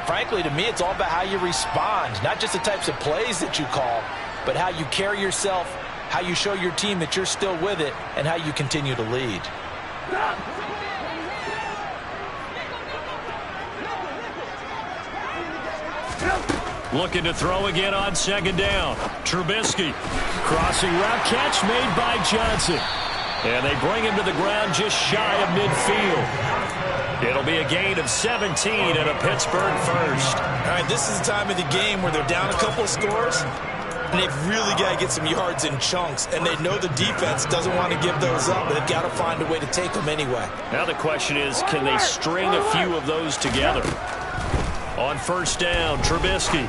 frankly, to me, it's all about how you respond, not just the types of plays that you call, but how you carry yourself, how you show your team that you're still with it, and how you continue to lead. Looking to throw again on 2nd down. Trubisky. Crossing route catch made by Johnson. And they bring him to the ground just shy of midfield. It'll be a gain of 17 and a Pittsburgh first. All right, this is the time of the game where they're down a couple of scores, and they've really got to get some yards in chunks, and they know the defense doesn't want to give those up, but they've got to find a way to take them anyway. Now the question is, can they string a few of those together? On 1st down, Trubisky.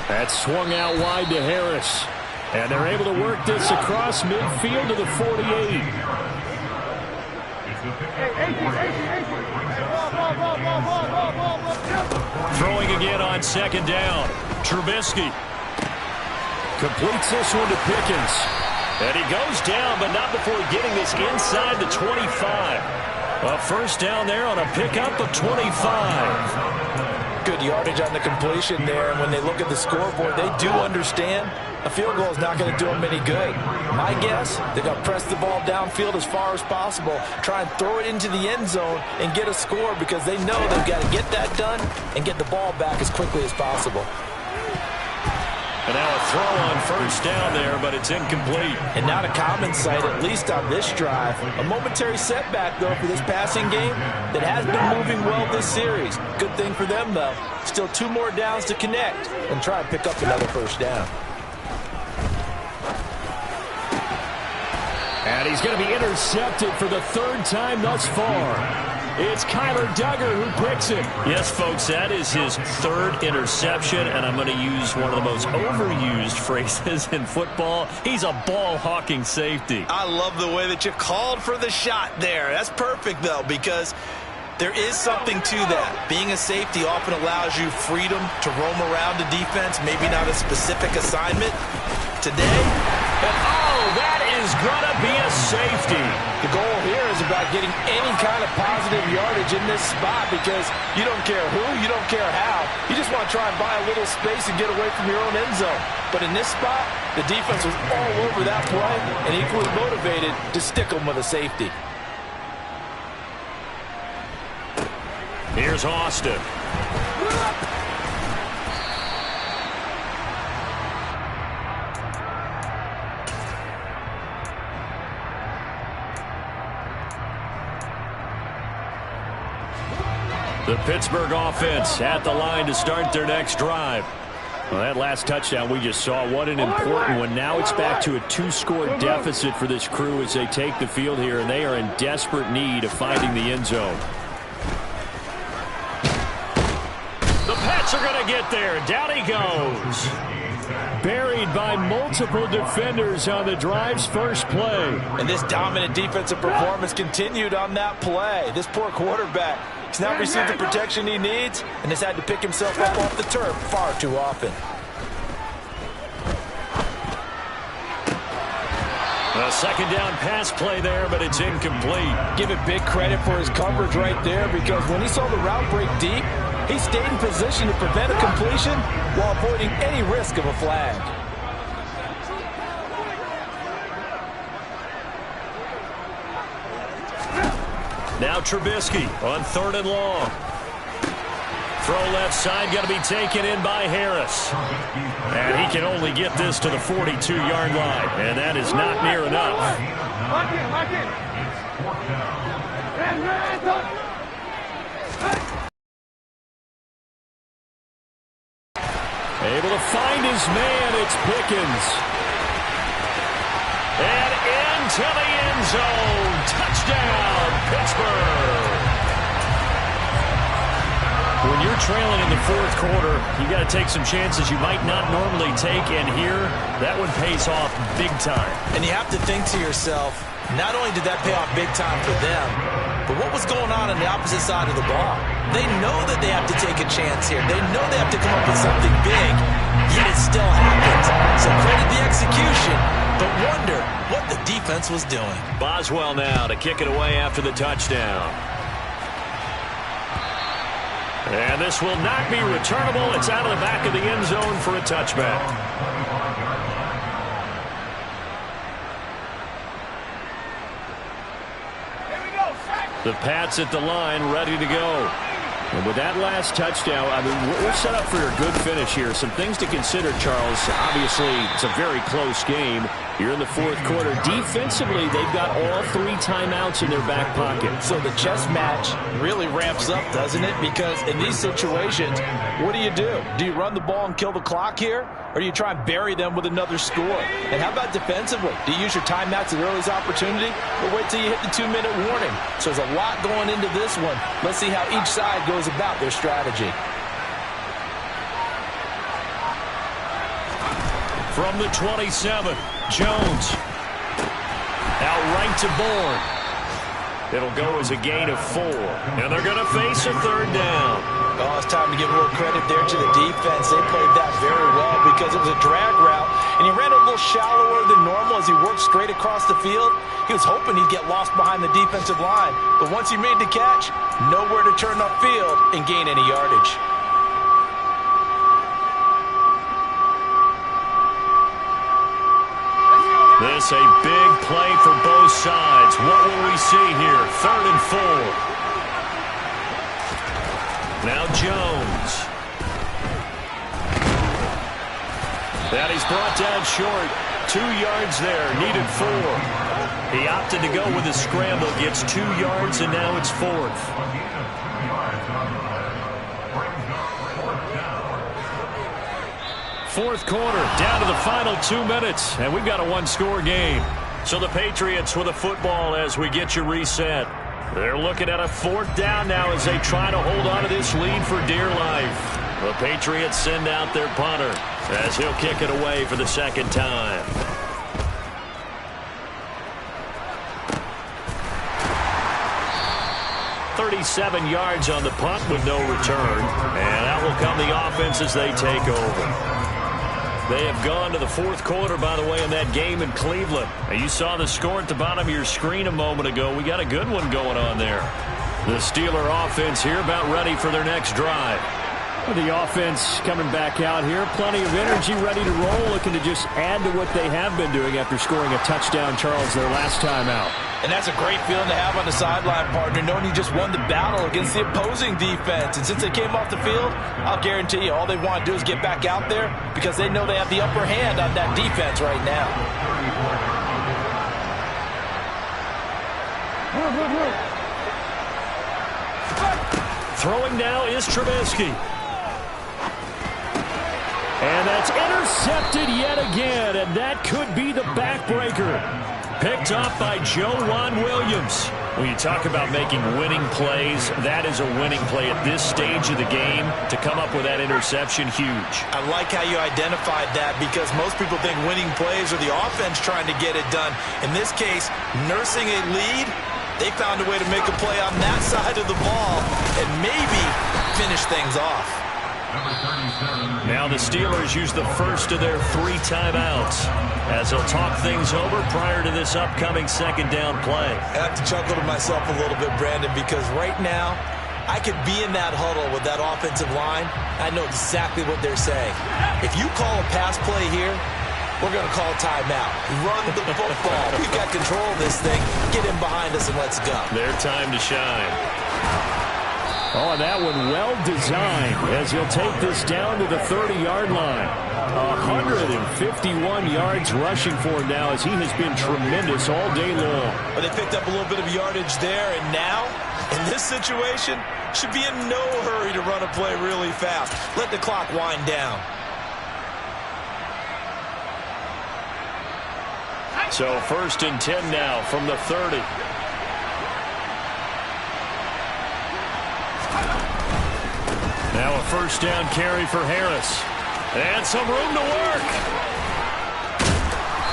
That's swung out wide to Harris. And they're able to work this across midfield to the 48. Throwing again on 2nd down. Trubisky completes this one to Pickens. And he goes down, but not before getting this inside the 25. A 1st down there on a pickup of 25. Good yardage on the completion there, and when they look at the scoreboard, they do understand a field goal is not going to do them any good. My guess, they're going to press the ball downfield as far as possible, try and throw it into the end zone and get a score because they know they've got to get that done and get the ball back as quickly as possible. And now a throw on first down there, but it's incomplete. And not a common sight, at least on this drive. A momentary setback, though, for this passing game that has been moving well this series. Good thing for them, though. Still 2 more downs to connect and try and pick up another first down. And he's going to be intercepted for the 3rd time thus far. It's Kyler Duggar who picks it. Yes, folks, that is his 3rd interception, and I'm going to use one of the most overused phrases in football. He's a ball-hawking safety. I love the way that you called for the shot there. That's perfect, though, because there is something to that. Being a safety often allows you freedom to roam around the defense, maybe not a specific assignment. Today, that is going to be a safety. The goal here is about getting any kind of positive yardage in this spot because you don't care who, you don't care how. You just want to try and buy a little space and get away from your own end zone. But in this spot, the defense was all over that play and equally motivated to stick them with a safety. Here's Austin. The Pittsburgh offense at the line to start their next drive. Well, that last touchdown we just saw, what an important one. Now it's back to a 2-score deficit for this crew as they take the field here, and they are in desperate need of finding the end zone. The Pats are going to get there. Down he goes. Buried by multiple defenders on the drive's first play. And this dominant defensive performance continued on that play. This poor quarterback, he's not received the protection he needs and has had to pick himself up off the turf far too often. A 2nd down pass play there, but it's incomplete. Give it big credit for his coverage right there because when he saw the route break deep, he stayed in position to prevent a completion while avoiding any risk of a flag. Now Trubisky on 3rd and long. Throw left side, going to be taken in by Harris. And he can only get this to the 42-yard line, and that is not near enough. Able to find his man, it's Pickens. And into the end zone. Touchdown, Pittsburgh. When you're trailing in the 4th quarter, you got to take some chances you might not normally take, and here, that one pays off big time. and you have to think to yourself, not only did that pay off big time for them, but what was going on the opposite side of the ball? They know that they have to take a chance here. They know they have to come up with something big, yet it still happens. So credit the execution, but wonder what the defense was doing. Boswell now to kick it away after the touchdown. And this will not be returnable. It's out of the back of the end zone for a touchback. The Pats at the line, ready to go. And with that last touchdown, I mean, we're set up for a good finish here. Some things to consider, Charles. Obviously, it's a very close game. You're in the 4th quarter. Defensively, they've got all 3 timeouts in their back pocket. So the chess match really ramps up, doesn't it? Because in these situations, what do? Do you run the ball and kill the clock here? Or do you try and bury them with another score? And how about defensively? Do you use your timeouts at the earliest opportunity? Or wait till you hit the 2-minute warning? So there's a lot going into this one. Let's see how each side goes about their strategy. From the 27, Jones. Out right to Bourne. It'll go as a gain of 4. And they're going to face a 3rd down. Oh, it's time to give more credit there to the defense. They played that very well because it was a drag route. And he ran a little shallower than normal as he worked straight across the field. He was hoping he'd get lost behind the defensive line. But once he made the catch, nowhere to turn upfield and gain any yardage. This a big play for both sides. What will we see here? 3rd and 4. Now Jones. And he's brought down short. 2 yards there, needed 4. He opted to go with a scramble, gets 2 yards, and now it's 4th. Fourth quarter, down to the final 2 minutes, and we've got a one-score game. So the Patriots with the football as we get you reset. They're looking at a 4th down now as they try to hold on to this lead for dear life. The Patriots send out their punter as he'll kick it away for the second time. .37 yards on the punt with no return, and that will come the offense as they take over. They have gone to the fourth quarter, by the way, in that game in Cleveland. And you saw the score at the bottom of your screen a moment ago. We got a good one going on there. The Steeler offense here about ready for their next drive. The offense coming back out here. Plenty of energy, ready to roll, looking to just add to what they have been doing after scoring a touchdown, Charles, their last time out. And that's a great feeling to have on the sideline, partner, knowing you just won the battle against the opposing defense. And since they came off the field, I'll guarantee you all they want to do is get back out there because they know they have the upper hand on that defense right now. Throwing now is Trubisky. And that's intercepted yet again, and that could be the backbreaker. Picked off by Joejuan Williams. When you talk about making winning plays, that is a winning play at this stage of the game. To come up with that interception, huge. I like how you identified that because most people think winning plays are the offense trying to get it done. In this case, nursing a lead, they found a way to make a play on that side of the ball and maybe finish things off. Now the Steelers use the first of their 3 timeouts as they'll talk things over prior to this upcoming second down play. I have to chuckle to myself a little bit, Brandon, because right now I could be in that huddle with that offensive line. I know exactly what they're saying. If you call a pass play here, we're going to call timeout. Run the football. We've got control of this thing. Get in behind us and let's go. Their time to shine. Oh, that one well designed as he'll take this down to the 30-yard line. 151 yards rushing for him now as he has been tremendous all day long. But they picked up a little bit of yardage there, and now, in this situation, should be in no hurry to run a play really fast. Let the clock wind down. So 1st and 10 now from the 30. Now a first down carry for Harris. And some room to work.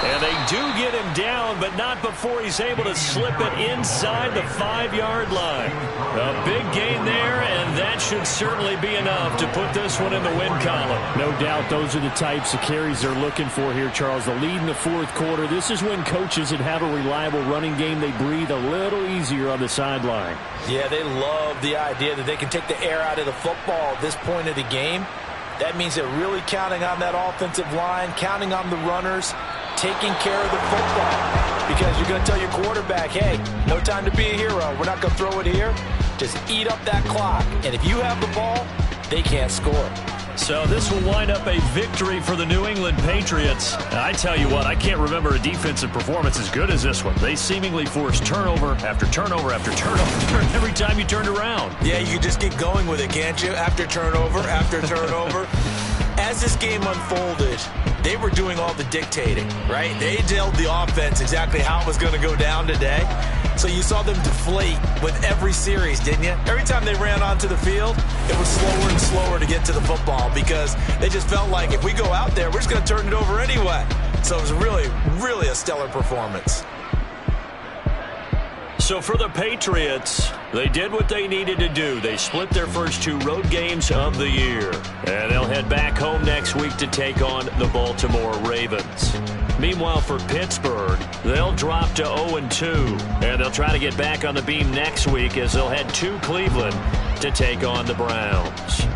And they do get him down, but not before he's able to slip it inside the 5-yard line. A big gain there, and that should certainly be enough to put this one in the win column. No doubt those are the types of carries they're looking for here, Charles. The lead in the fourth quarter. This is when coaches that have a reliable running game, they breathe a little easier on the sideline. Yeah, they love the idea that they can take the air out of the football at this point of the game. That means they're really counting on that offensive line, counting on the runners, taking care of the football. Because you're going to tell your quarterback, hey, no time to be a hero. We're not going to throw it here. Just eat up that clock. And if you have the ball, they can't score. So this will wind up a victory for the New England Patriots. I tell you what, I can't remember a defensive performance as good as this one. They seemingly forced turnover after turnover after turnover every time you turned around. Yeah, you can just get going with it, can't you? After turnover, after turnover. As this game unfolded, they were doing all the dictating, right? They told the offense exactly how it was going to go down today. So you saw them deflate with every series, didn't you? Every time they ran onto the field, it was slower and slower to get to the football because they just felt like if we go out there, we're just going to turn it over anyway. So it was really, really a stellar performance. So for the Patriots, they did what they needed to do. They split their first 2 road games of the year. And they'll head back home next week to take on the Baltimore Ravens. Meanwhile, for Pittsburgh, they'll drop to 0-2. And they'll try to get back on the beam next week as they'll head to Cleveland to take on the Browns.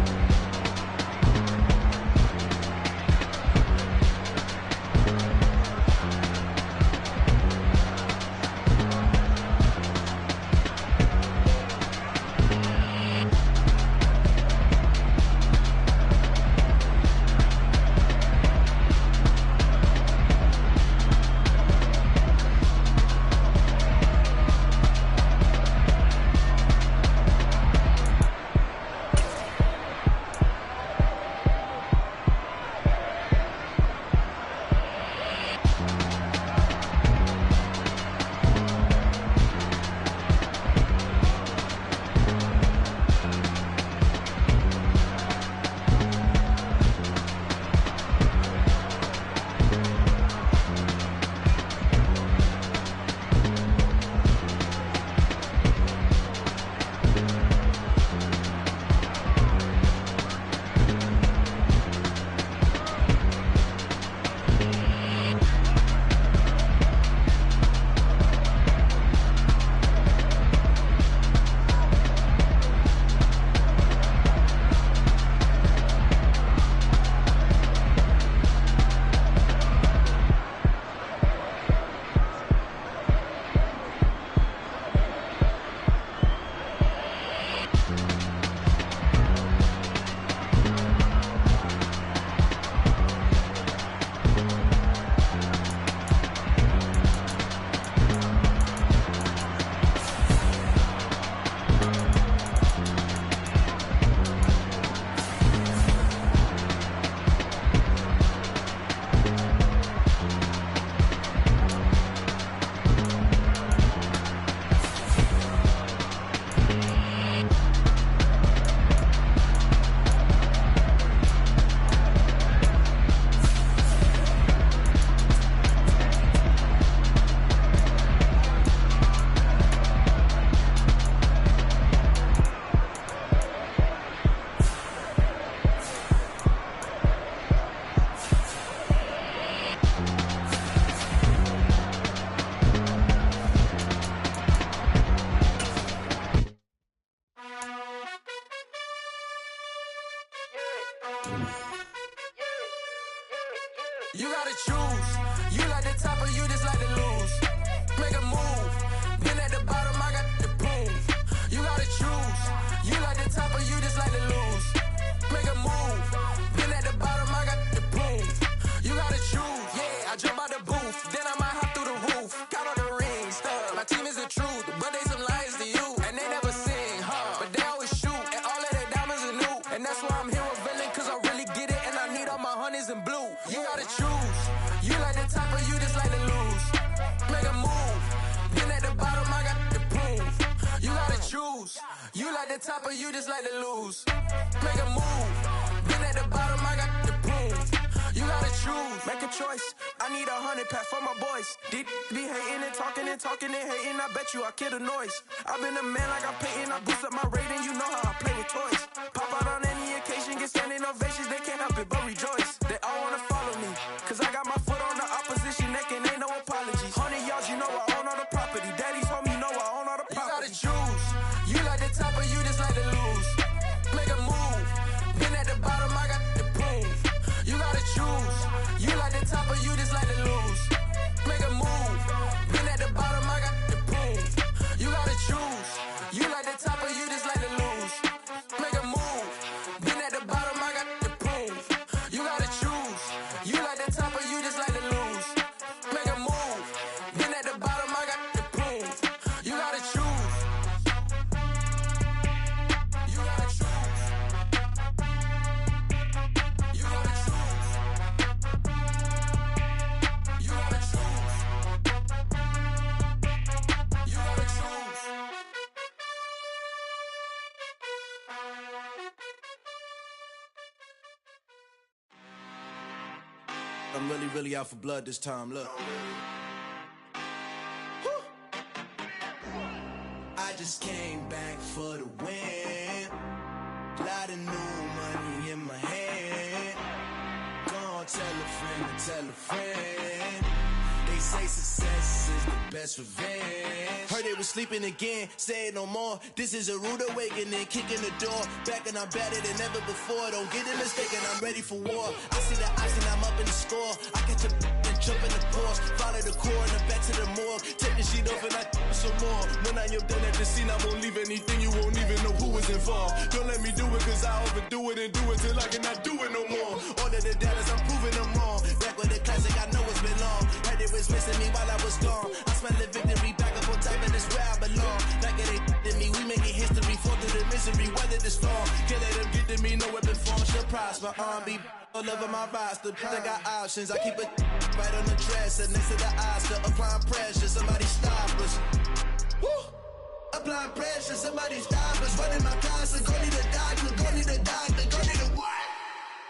You gotta choose. You like the top or you just like to lose. Make a move. Been at the bottom, I got the boom. You gotta choose. You like the top or you just like to lose. Make a move. Been at the bottom, I got the boom. You gotta choose. Yeah, I jump out the booth. Then I might hop through the roof. Count all the rings, stuff. My team is the truth, but they some liars to you. And they never sing, but they always shoot. And all of their diamonds are new. And that's why I'm here revealing, cause I really get it. And I need all my honeys in blue. You gotta choose. You like the top or you just like to lose. Make a move. Been at the bottom, I got the boom. You gotta choose. You like the top or you just like to lose. Make a move. Been at the bottom, I got the boom. You gotta choose. Make a choice. I need 100 pack for my boys. Deep be hating and talking and talking and hating. I bet you I kill the noise. I've been a man like I'm Peyton. I boost up my rating. You know how I play with toys. Pop out on any occasion, get standing ovations. They can't help it but rejoice. They all wanna follow me, cause I got my foot on the opposition neck and ain't no apologies. 100 yards, you know I own all the property. Daddy's home, you know I own all the property. You gotta choose. You like the top or you just like to lose. Make a move. Been at the bottom, I got the boom. You gotta choose. You like the top or you just like to lose. Make a move. Been at the bottom, I got the boom. You gotta choose. You like the top or you just like to lose. Make a move. Been at the bottom, I got the boom. You gotta choose. You like the top or you just like to lose. Make a move. Been at the bottom, I got the boom. You gotta choose. You gotta choose. You gotta choose. You gotta choose. You gotta choose. I'm really out for blood this time, look. Woo. I just came back for the win. Lot of new money in my hand. Gonna tell a friend to tell a friend. They say success is the best revenge. Heard they was sleeping again, say it no more. This is a rude awakening, kicking the door. Back and I'm better than ever before. Don't get it mistaken, I'm ready for war. I see the ice and I'm up in the score. I catch a and jump in the course. Follow the core and I'm back to the morgue. Take the sheet off and I some more. When I am done at the scene, I won't leave anything. You won't even know who was involved. Don't let me do it cause I overdo it and do it till I cannot do it no more. All of the doubters, I'm proving them wrong. Back with the classic, I know it's been long. Heard it was missing me while I was gone. I smell the victory back up on top and it's where I belong. Like it ain't to me, we making history. Fall through the misery, weather the storm. Can't let them get to me, no weapon form should prosper. Be all over my roster, I got options. I keep it right on the dresser next to the Oscar. Applying pressure, somebody stop us. Woo! Applying pressure, somebody stop us. Running my closet, go need a doctor, go need a doctor, go need a what?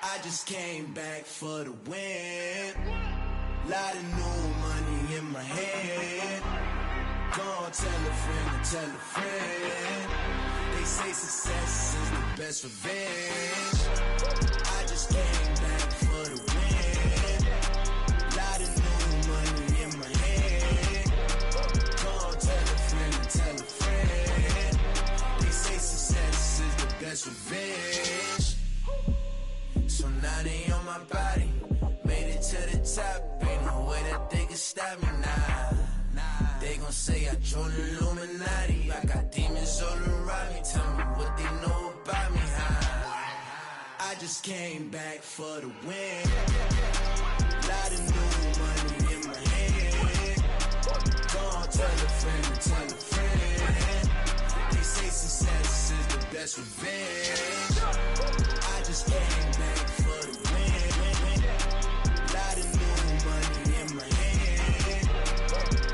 I just came back for the win. Lot of new money in my hand. Gonna tell a friend to tell a friend. They say success is the best revenge. I just came back for the win. Lot of new money in my hand. Gonna tell a friend to tell a friend. They say success is the best revenge. So now they on my body. Made it to the top. Ain't no way that they can stop me now. They gon' say I joined the Illuminati. I got demons all around me. Tell me what they know about me, huh? I just came back for the win. Lot of new money in my hand. Gonna tell a friend to tell a friend. They say success is the best revenge. I just came back for the win. Lot of new money in my hand.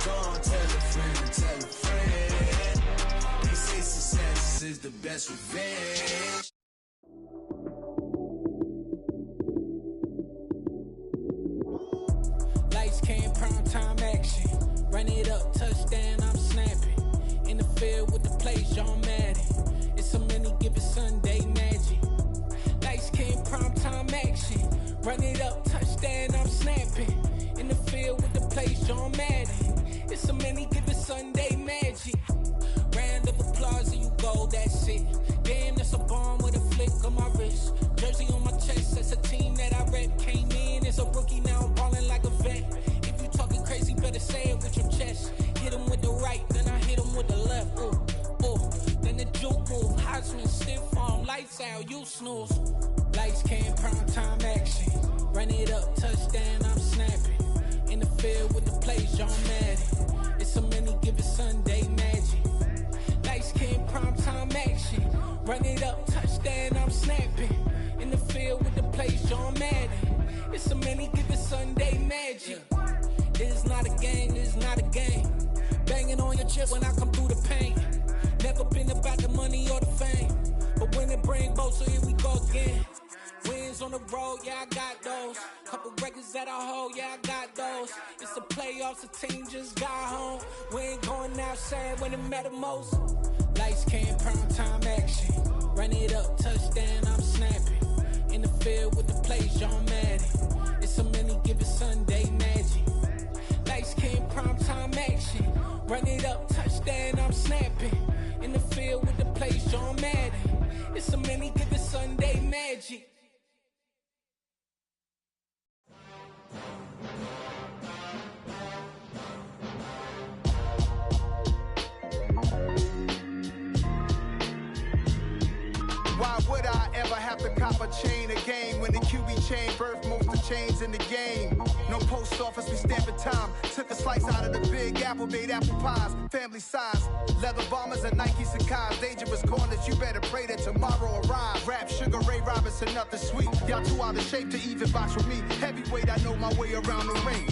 Gonna tell a friend to tell a friend. They say success is the best revenge. Lights came, prime time action. Run it up, touchdown, I'm snapping. In the field with the plays, John Madden. It's a many given Sunday magic. Lights came, prime time action. Run it up, touchdown, I'm snapping. In the field with the plays, John Madden. It's a many given Sunday magic. Round of applause and you go, that's it. Damn, that's a bomb with a flick on my wrist. Jersey on my chest, that's a team that I rep. Came in as a rookie, now I'm ballin' say it with your chest. Hit him with the right, then I hit him with the left. Ooh, ooh. Then the juke move, Heisman stiff arm, lights out, you snooze. Lights came, prime time action. Run it up, touchdown, I'm snapping. In the field with the plays, John Madden. It's a many given Sunday magic. Lights came, prime time action. Run it up, touchdown, I'm snapping. In the field with the plays, John Madden. It's a many given Sunday magic. This is not a game, this is not a game. Banging on your chip when I come through the pain. Never been about the money or the fame. But when it bring both, so here we go again. Wins on the road, yeah, I got those. Couple records that I hold, yeah, I got those. It's the playoffs, the team just got home. We ain't going outside when it matter most. Lights came, prime time action. Run it up, touchdown, I'm snapping. In the field with the plays, John Madden. It's a many given Sunday magic. Lights came, prime time action. Run it up, touchdown, I'm snapping. In the field with the plays, John Madden. It's a many given Sunday magic. Why would I ever have to cop a chain again when the QB chain birthed most of the chains in the game? No post office, we stamping time. Took a slice out of the Big Apple, made apple pies, family size. Leather bombers and Nike Sacai's. Dangerous corners, you better pray that tomorrow arrives. Rap, Sugar Ray Robinson, nothing sweet. Y'all too out of shape to even box with me. Heavyweight, I know my way around the ring.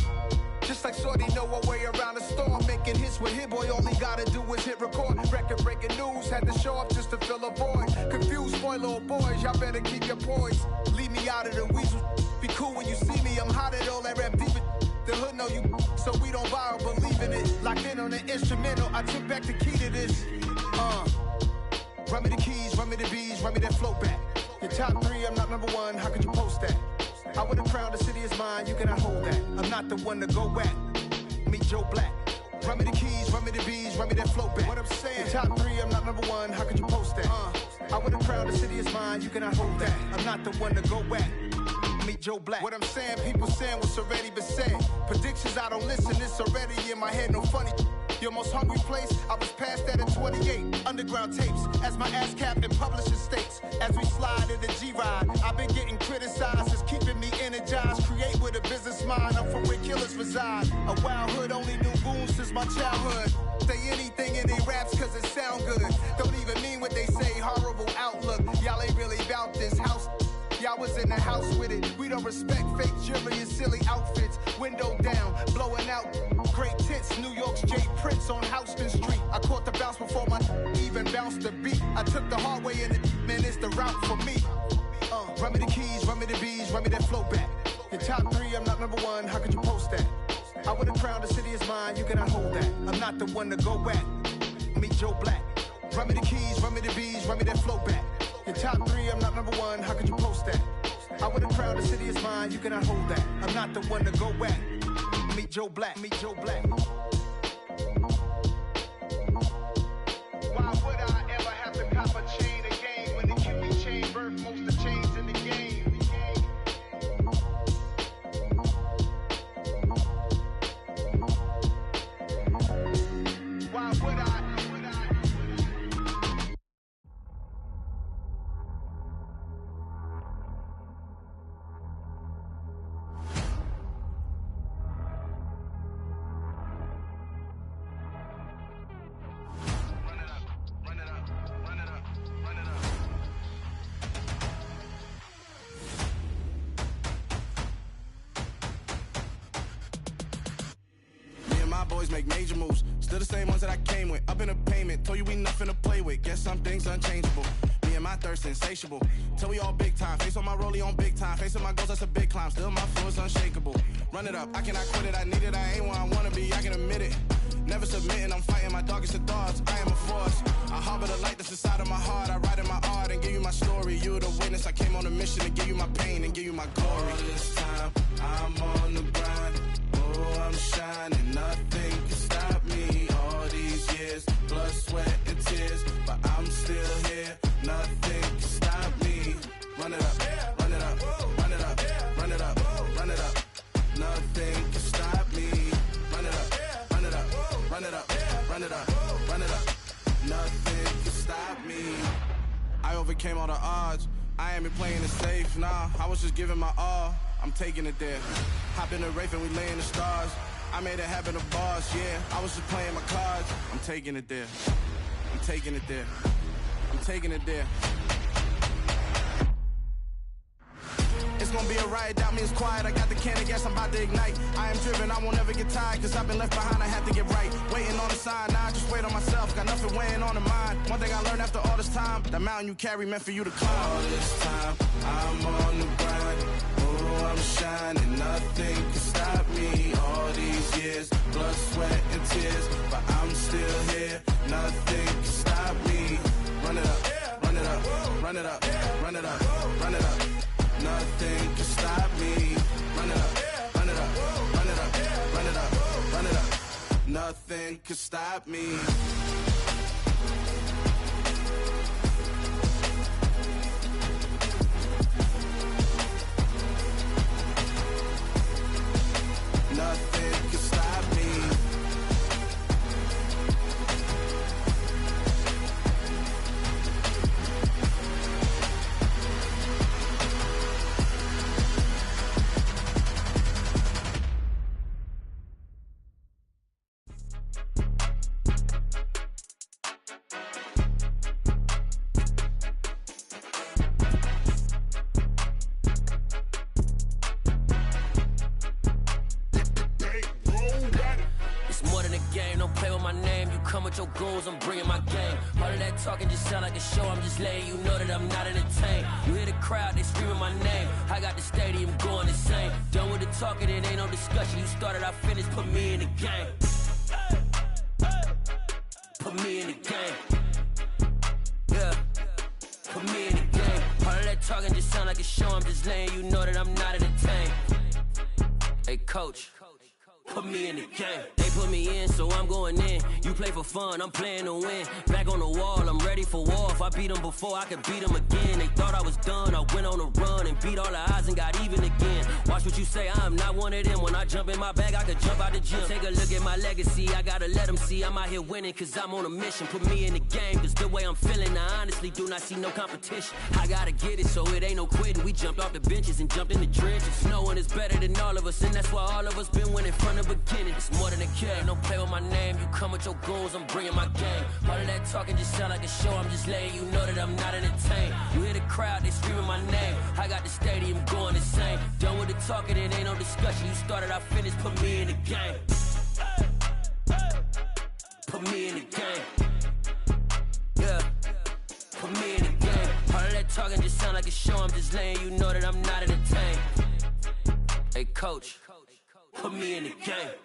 Just like Shorty know her way around the storm. Making hits with Hit Boy, all he gotta do is hit record. Record breaking news, had to show up just to fill a void. Confused boy, little boys, y'all better keep your poise. Leave me out of the weasel. Be cool when you see me, I'm hot at all that rap deep. The hood know you, so we don't borrow, believe in it. Locked in on the instrumental, I took back the key to this. Run me the keys, run me the bees, run me that flow back. Your top three, I'm not number one, how could you post that? I would have crowned the city is mine, you cannot hold that. I'm not the one to go at. Meet Joe Black. Run me the keys, run me the bees, run me that flow back. What I'm saying, your top three, I'm not number one, how could you post that? I would have crowned the city is mine, you cannot hold that. I'm not the one to go at. Meet Joe Black. What I'm saying, people saying what's already been said. Predictions, I don't listen, it's already in my head, no funny. Your most hungry place, I was past that at 28. Underground tapes, as my ass cap in publishing states. As we slide in the G-Ride, I've been getting criticized, it's keeping me energized. Create with a business mind, I'm from where killers reside. A wild hood, only knew goons since my childhood. Say anything in they raps cause it sound good. Don't even mean what they say, horrible outlook. Y'all ain't really about this house. Y'all was in the house with it. We don't respect fake jewelry and silly outfits. Window down, blowing out great tits. New York's J. Prince on Houston Street. I caught the bounce before my even bounced the beat. I took the hard way in it, man, it's the route for me. Run me the keys, run me the bees, run me that flow back. Your top three, I'm not number one, how could you post that? I would have crowned the city is mine, you cannot hold that. I'm not the one to go at. Meet Joe Black. Run me the keys, run me the bees, run me that flow back. Your top three, I'm not number one, how could you post that? I would have crowned the city is mine, you cannot hold that. I'm not the one to go at. Meet Joe Black, meet Joe Black. Why would I ever have to cop a chain again when the QB chain birthed most of the chains in the game? Why would I? Boys make major moves, still the same ones that I came with. Up in a payment, told you we nothing to play with. Guess some things unchangeable. Me and my thirst insatiable. Till we all big time. Face on my rollie on big time. Facing my goals, that's a big climb. Still my flow is unshakable. Run it up, I cannot quit it. I need it, I ain't where I wanna be. I can admit it. Never submitting, I'm fighting my darkest of thoughts. I am a force. I harbor the light that's inside of my heart. I write in my art and give you my story. You the witness. I came on a mission to give you my pain and give you my glory. All this time, I'm on the grind. Oh, I'm shining. Nothing can stop me. All these years, blood, sweat, and tears. But I'm still here. Nothing can stop me. Run it up, run it up, run it up, run it up, run it up. Nothing can stop me. Run it up. overcame all the odds. I ain't been playing it safe, nah, I was just giving my all. I'm taking it there. Hop in the Wraith and we lay in the stars. I made it happen to boss, yeah. I was just playing my cards. I'm taking it there. I'm taking it there. I'm taking it there. It's gonna be a riot, doubt me it's quiet. I got the can of gas, I'm about to ignite. I am driven, I won't ever get tired, cause I've been left behind, I have to get right. Waiting on the sign, now I just wait on myself. Got nothing weighing on the mind. One thing I learned after all this time, the mountain you carry meant for you to climb. All this time, I'm on the grind. Oh, I'm shining, nothing can stop me. All these years, blood, sweat, and tears, but I'm still here. Nothing can stop me. Run it up, run it up, run it up, run it up, run it up. Nothing can stop me. Run it up, run it up, run it up, run it up, run it up. Nothing can stop me. Nothing can stop me. Your goals, I'm bringing my game. All of that talking just sound like a show. I'm just letting you know that I'm not entertained. You hear the crowd, they screaming my name. I got the stadium going insane. Done with the talking, it ain't no discussion. You started, I finished, put me in the game. Put me in the game. Yeah, put me in the game. All of that talking just sound like a show. I'm just letting you know that I'm not entertained. Hey, coach, put me in the game. They put me in, so I'm going in. You play for fun, I'm playing to win. Back on the wall, I'm ready for war. If I beat them before, I could beat them again. They thought I was done, I went on a run and beat all the odds and got even again. Watch what you say, I'm not one of them. When I jump in my bag, I could jump out the gym. Take a look at my legacy, I gotta let them see I'm out here winning, cause I'm on a mission. Put me in the game, cause the way I'm feeling, I honestly do not see no competition. I gotta get it, so it ain't no quitting. We jumped off the benches and jumped in the trenches. No one is better than all of us, and that's why all of us been winning from the beginning. It's more than a game, don't play with my name. You come with your goons, I'm bringing my game. All of that talking just sound like a show. I'm just letting you know that I'm not entertained. You hear the crowd, they screaming my name. I got the stadium going insane. Done with the talking, it ain't no discussion. You started, I finished, put me in the game. Put me in the game. Yeah, put me in the game. All of that talking just sound like a show. I'm just letting you know that I'm not entertained. Hey, coach, put me in the game.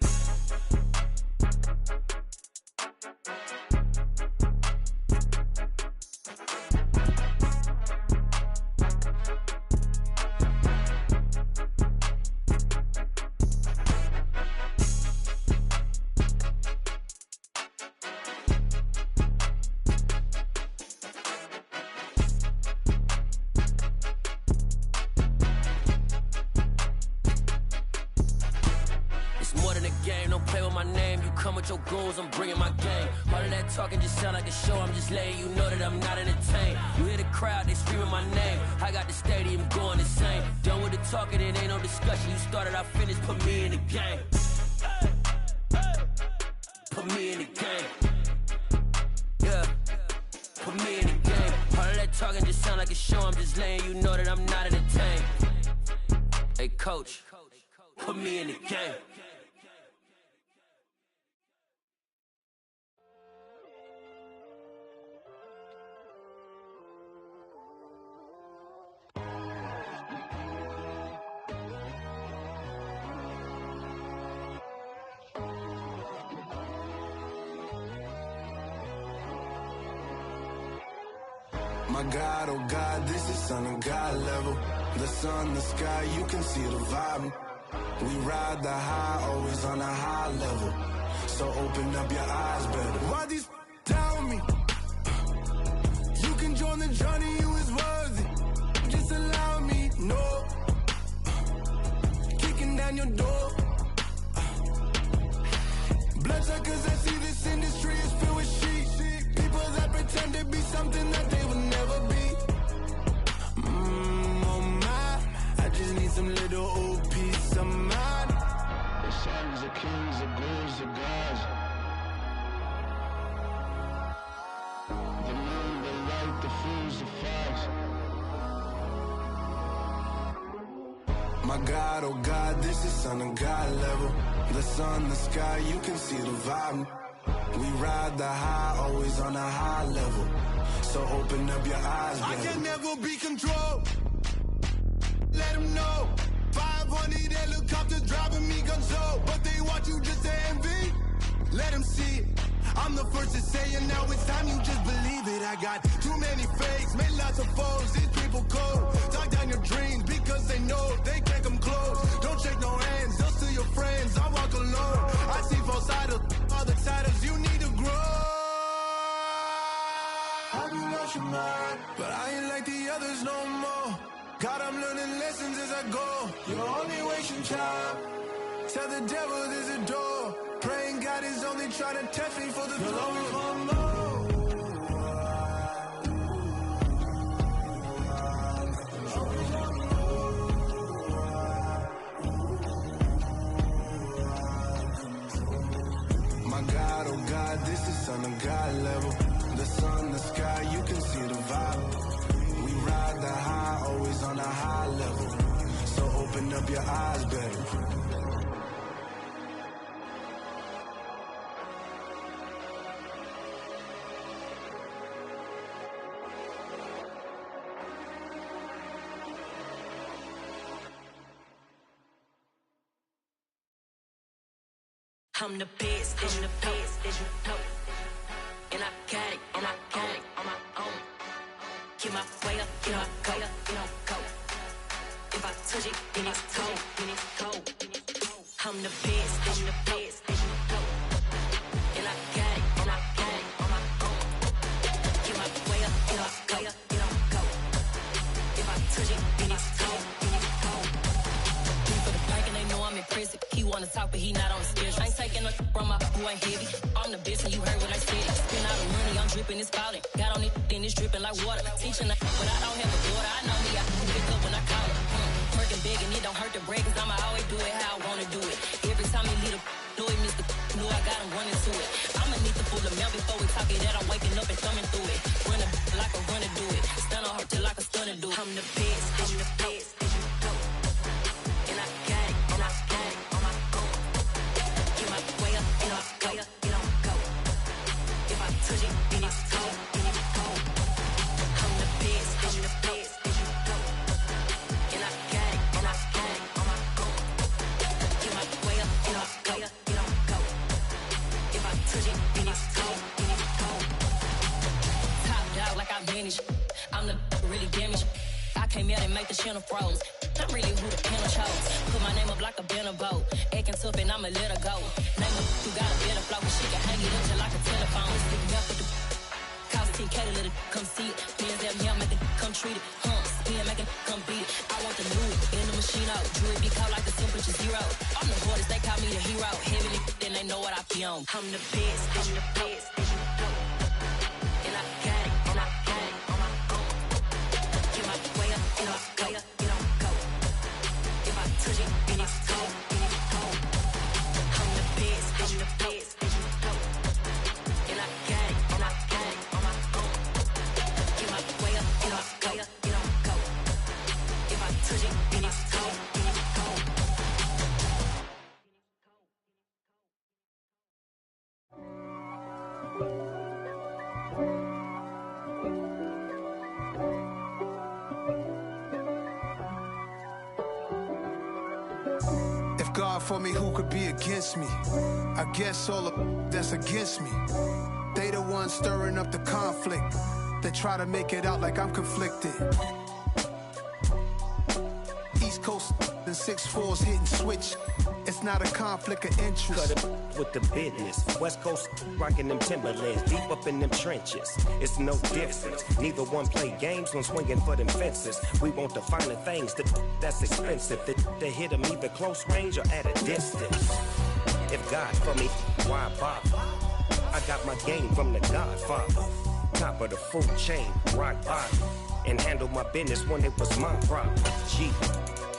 Your goals, I'm bringing my game. All of that talking just sound like a show. I'm just letting you know that I'm not entertained. You hear the crowd, they screaming my name. I got the stadium going insane. Done with the talking, it ain't no discussion. You started, I finished, put me in the game. Put me in the game. Yeah, put me in the game. All of that talking just sound like a show. I'm just letting you know that I'm not entertained. Hey, coach, put me in the game. My God, oh God, this is son of God level. The sun, the sky, you can see the vibe. We ride the high, always on a high level. So open up your eyes better. Why these tell me? You can join the journey, you is worthy. Just allow me, no. Kicking down your door. Bloodsuckers, I see this industry is filled with sheep. People that pretend to be something that they will never be. My God, oh God, this is son of God level. The sun, the sky, you can see the vibe. We ride the high, always on a high level. So open up your eyes, baby. I can never be controlled. Let them know. 500 helicopters driving me gonzo. But they want you just to envy. Let them see it. I'm the first to say it, now it's time you just believe it. I got too many fakes, made lots of foes. These people cold. Talk down your dreams because they know they can't come close. Don't shake no hands, they'll steal your friends. I walk alone. I see false idols, other titles. You need to grow. Have you lost your mind? But I ain't like the others no more. God, I'm learning lessons as I go. You're only wasting time. Tell the devil there's a door. Praying God is only trying to test me for the throne. You'll always want more. My God, oh God, this is son of God level. The sun, the sky, you can see the vibe. We ride the high, always on a high level. So open up your eyes, baby. I'm the best, I'm the best, as you know. And I got it, and I got it on my own. Get my way up, get my go, get my go. If I touch it, then it's cold, then it's cold. I'm the best, as you know. And I got it, and I got it on my own. Get my way up, get my go, get my go. If I touch it, then it's cold, then it's cold. Me for the bank and they know I'm impressive. He wanna talk, but he not on the schedule. I ain't taking no from my boy ain't heavy. I'm the best and you heard what I said. Spend all the money, I'm dripping, it's falling. Got on it, then it's dripping like water. Teaching the but I don't have a daughter. I know me, I can pick up when I call her. Working big and it don't hurt to break, cause I'ma always do it how I wanna do it. Every time he lead a know he missed the know I got him running to it. I'ma need the full amount before we talk it that I'm waking up and thumbing through it. Running like a runner do it. Stun on her till like a stunner do it. I'm the best, I'm the best, as you know. And I got it, and I got it on my own. Get my way up, get my go, get on go. If I touch it, then it's cold, then it's cold. I'm the best, as you know. And I got it, and I got it on my own. Get my way up, get my go, get on go. If I touch it, then it's cold, then it's cold. Top dog like I manage. I'm the really damaged. I came out and make the channel froze. I'm really who the panel chose. Put my name up like a banner boat. Acting tough and I'ma let her go. Name her who got a better flow, but she can hang it up till like a telephone. Stick me up with the cost 10K to let it come see it. Bands that me, I make it come treat it. Spin, make it come beat it. I want the new in the machine out. Jewelry be cold like the temperature zero. I'm the hardest, they call me the hero. Heavy then they know what I be on. I'm the best, I'm the best, as you know. And I got it, and I got it on my own. Get my way up, get my go, get on go. If I touch it, then it's cold, then it's cold. I'm the best, I'm the best, as you know. And I got it, and I got it on my own. Get my way up, get my go, get on go. If I touch it, then it's cold, then it's cold. If God for me, who could be against me? I guess all of that's against me. They the ones stirring up the conflict. They try to make it out like I'm conflicted. East Coast and 6'4's hitting switch. It's not a conflict of interest. Cut it with the business. West Coast rocking them Timberlands, deep up in them trenches. It's no difference. Neither one play games when swinging for them fences. We want the finer things that's expensive. They hit them either close range or at a distance. If God for me, why bother? I got my game from the Godfather. Top of the food chain, rock bottom. And handle my business when it was my problem. Gee.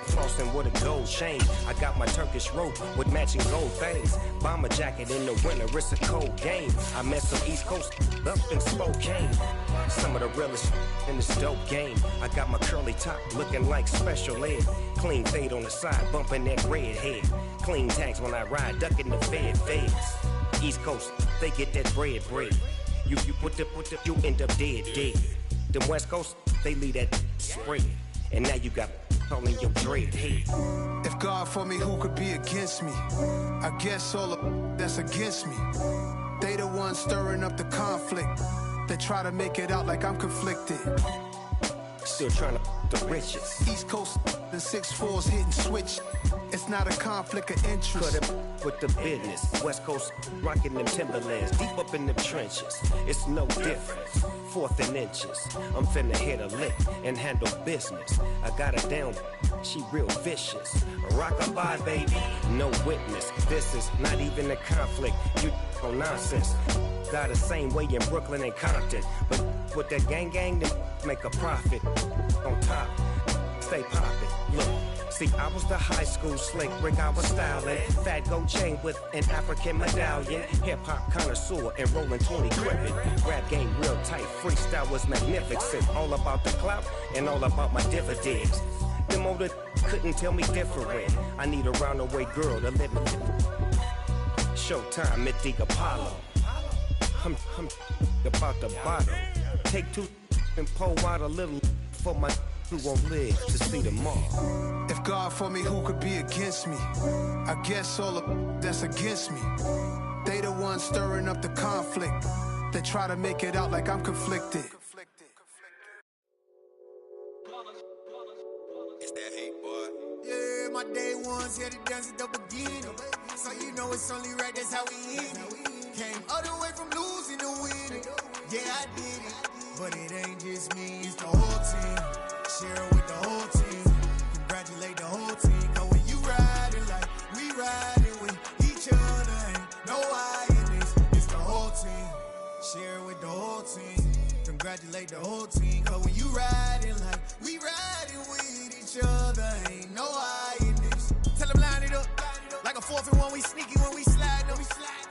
Flossing with a gold chain. I got my Turkish rope with matching gold things. Bomber jacket in the winter, it's a cold game. I met some East Coast up in Spokane. Some of the the realest in this dope game. I got my curly top looking like special ed. Clean fade on the side, bumping that red head. Clean tags when I ride, ducking the feds. East Coast, they get that bread. You end up dead. Them West Coast, they leave that spread. And now you got calling your dread head. If God for me, who could be against me? I guess all of that's against me. They the ones stirring up the conflict. They try to make it out like I'm conflicted. Still trying to the riches. East Coast and 6'4s hitting switch. It's not a conflict of interest. Cut it with the business. West Coast rocking them Timberlands, deep up in them trenches. It's no difference. 4th and inches. I'm finna hit a lick and handle business. I got her down. She real vicious. Rock-a-bye, baby. No witness. This is not even a conflict. You on nonsense. Got the same way in Brooklyn and Compton. But with that gang, they make a profit. On top, stay poppin'. Look. See, I was the high school slick Rick, I was styling. Fat gold chain with an African medallion. Hip-hop connoisseur and rolling 20 cribbin'. Rap game real tight, freestyle was magnificent. All about the clout and all about my dividends. Them older couldn't tell me different. I need a roundaway girl to live with. Showtime, Mythic Apollo. I'm about the bottom. Take 2 and pour out a little for my who won't live to see tomorrow. If God for me, who could be against me? I guess all of that's against me. They the ones stirring up the conflict. They try to make it out like I'm conflicted. It's that hate, boy. Yeah, my day ones here to dance at the beginning. So you know it's only right, that's how we end it. Came all the way from losing to winning. Yeah, I did it. But it ain't just me, it's the whole team. Share with the whole team. Congratulate the whole team. Cause when you riding like we riding with each other, ain't no I in this. It's the whole team. Share with the whole team. Congratulate the whole team. Cause when you riding like we riding with each other, ain't no I in this. Tell them line it up. Like a 4th and 1, we sneaky when we slide them.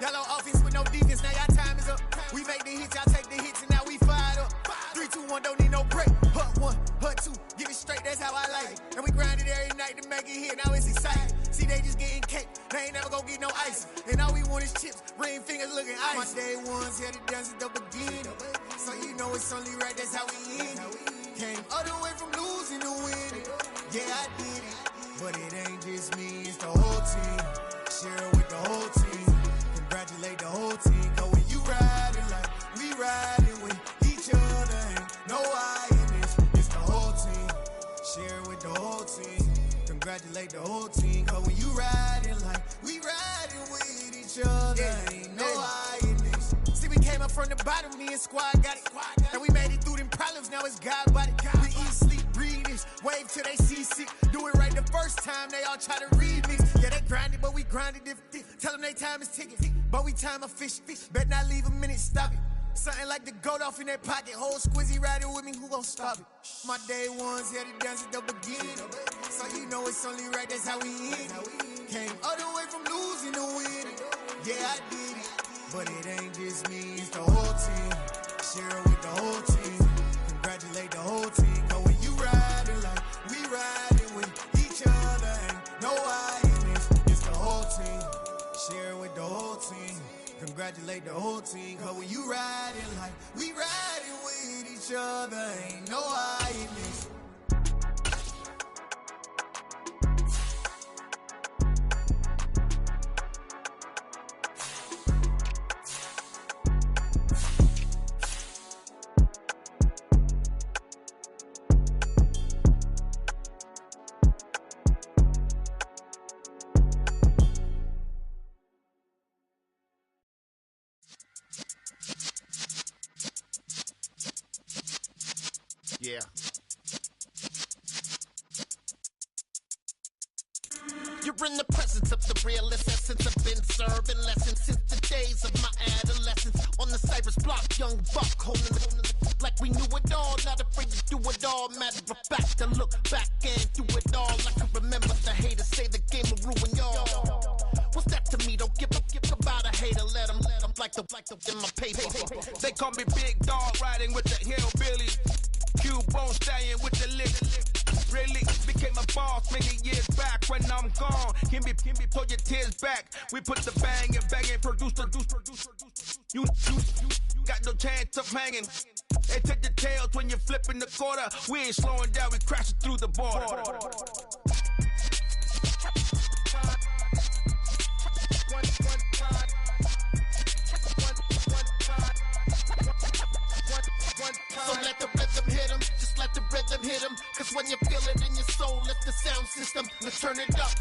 Y'all on offense with no defense, now y'all time is up. We make the hits, y'all take the hits, and now we fired up. 3, 2, 1, don't need no break. Hut 1, hut 2, give it straight, that's how I like it. And we grind it every night to make it hit, now it's exciting. See, they just getting cake, they ain't never gonna get no ice. And all we want is chips, ring fingers looking ice. My day ones here to dance at the beginning. So you know it's only right, that's how we end it. Came all the way from losing to winning. Yeah, I did it. But it ain't just me, it's the whole team. Share with the whole team. Congratulate the whole team. Cause when you riding like we riding with each other, ain't no I in this. It's the whole team. Share with the whole team. Congratulate the whole team. Cause when you riding like we riding with each other, ain't no I in this. See, we came up from the bottom, me and squad got it. And we made it through them problems, now it's God body. We eat, sleep, breathe this, wave till they see sick. Do it right the first time, they all try to remix. Yeah, they grinded, but we grinded different. Tell them they time is ticking, but we time a fish. Bet not leave a minute, stop it. Something like the goat off in their pocket. Whole squizzy riding with me, who gon' stop it? My day ones here to dance at the beginning. So you know it's only right, that's how we end it. Came all the way from losing to winning. Yeah, I did it. But it ain't just me, it's the whole team. Share with the whole team. Congratulate the whole team. Cause when you riding like we riding with each other, ain't no I in this. It's the whole team. Share with the whole team. Congratulate the whole team. Cause when you riding like we riding with each other, ain't no I in this. Yeah. You're in the presence of the realest essence. I've been serving lessons since the days of my adolescence. On the Cypress block, young buck holding the like we knew it all. Not afraid to do it all. Matter of fact, to look back and do it all. I can remember the haters say the game will ruin y'all. What's that to me? Don't give about a hater. Let them like the in my paper. They call me Big Dog, riding with the hillbillies. Q-Bone stallion with the lick. Really became a boss many years back. When I'm gone, can be pull your tears back. We put the bang and produce. You got no chance of hanging. They take the tails when you're flipping the quarter. We ain't slowing down, we crashing through the border. So let the rhythm hit him, just let the rhythm hit him. Cause when you feel it in your soul, lift the sound system. Let's turn it up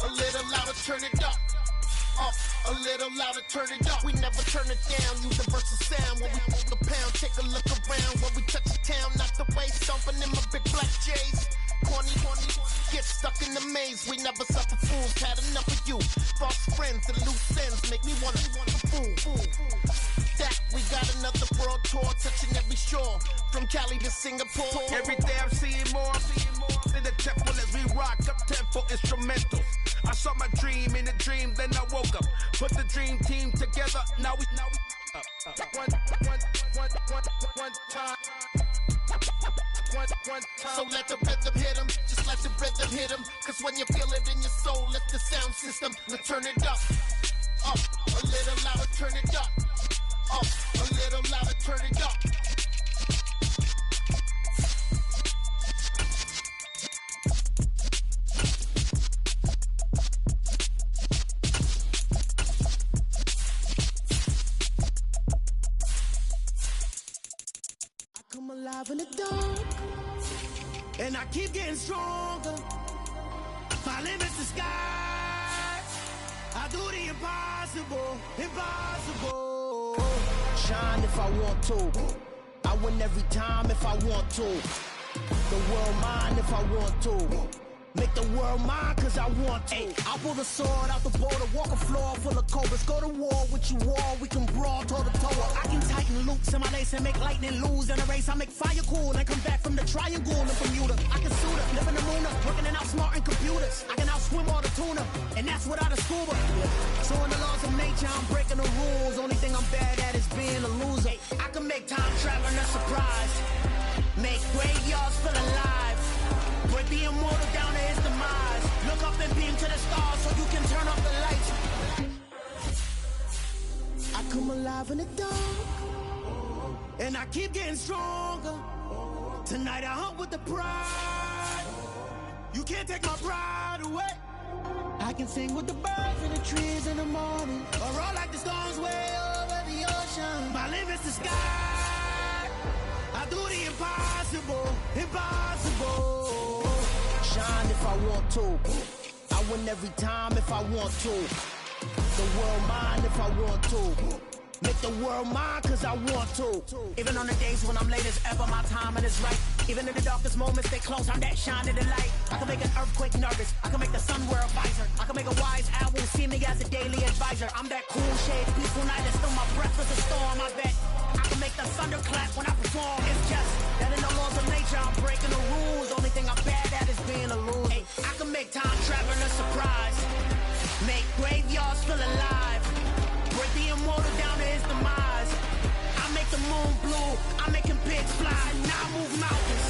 a little louder, turn it up a little louder, turn it up. We never turn it down, universal sound. When we move the pound, take a look around. When we touch the town, not the way, stomping in my big black J's. Corny, get stuck in the maze. We never suffer fools, had enough of you. False friends and loose ends make me wanna fool. That we got another world tour, touching every shore, from Cali to Singapore. Every day I'm seeing more in the temple as we rock up tempo instrumentals. I saw my dream in a dream, then I woke up. Put the dream team together, now we one time. So let the rhythm hit him, just let the rhythm hit him. Cause when you feel it in your soul, lift the sound system. Let's turn it up a little louder, turn it up a little louder, turn it up. I come alive in the dark, and I keep getting stronger. My limit's the sky. I do the impossible. Shine if I want to. I win every time if I want to. The world mine if I want to. Make the world mine cause I want to. I pull the sword out the border, walk a floor full of cobras. Go to war with you all, we can brawl toe to toe. I can tighten loops in my lace and make lightning lose in a race. I make fire cool and come back from the triangle in Bermuda. I can suit up, live in the moon, working and outsmarting computers. I can outswim all the tuna, and that's without a scuba. So in the laws of nature, I'm breaking the rules. Only thing I'm bad at is being a loser. I can make time traveling a surprise, make graveyards feel alive. Break the immortal down to his demise. Look up and beam to the stars so you can turn off the lights. I come alive in the dark, and I keep getting stronger. Tonight I hunt with the pride. You can't take my pride away. I can sing with the birds and the trees in the morning, or roll like the storms way over the ocean. My limit's the sky. I do the impossible. Shine if I want to. I win every time if I want to. The world mine if I want to. Make the world mine cause I want to. Even on the days when I'm late as ever, my timing is right. Even in the darkest moments, they close, I'm that shining the light. I can make an earthquake nervous. I can make the sun wear a visor. I can make a wise owl see me as a daily advisor. I'm that cool shade, peaceful night, and still my breath is a storm. I bet I can make the thunder clap when I perform. It's just that in the laws of nature, I'm breaking the rules. Only thing I'm bad at is being a loser. I can make time traveling a surprise, make graveyards feel alive. Break the immortal down to his demise. I make the moon blue, I'm making pigs fly. Now I move mountains.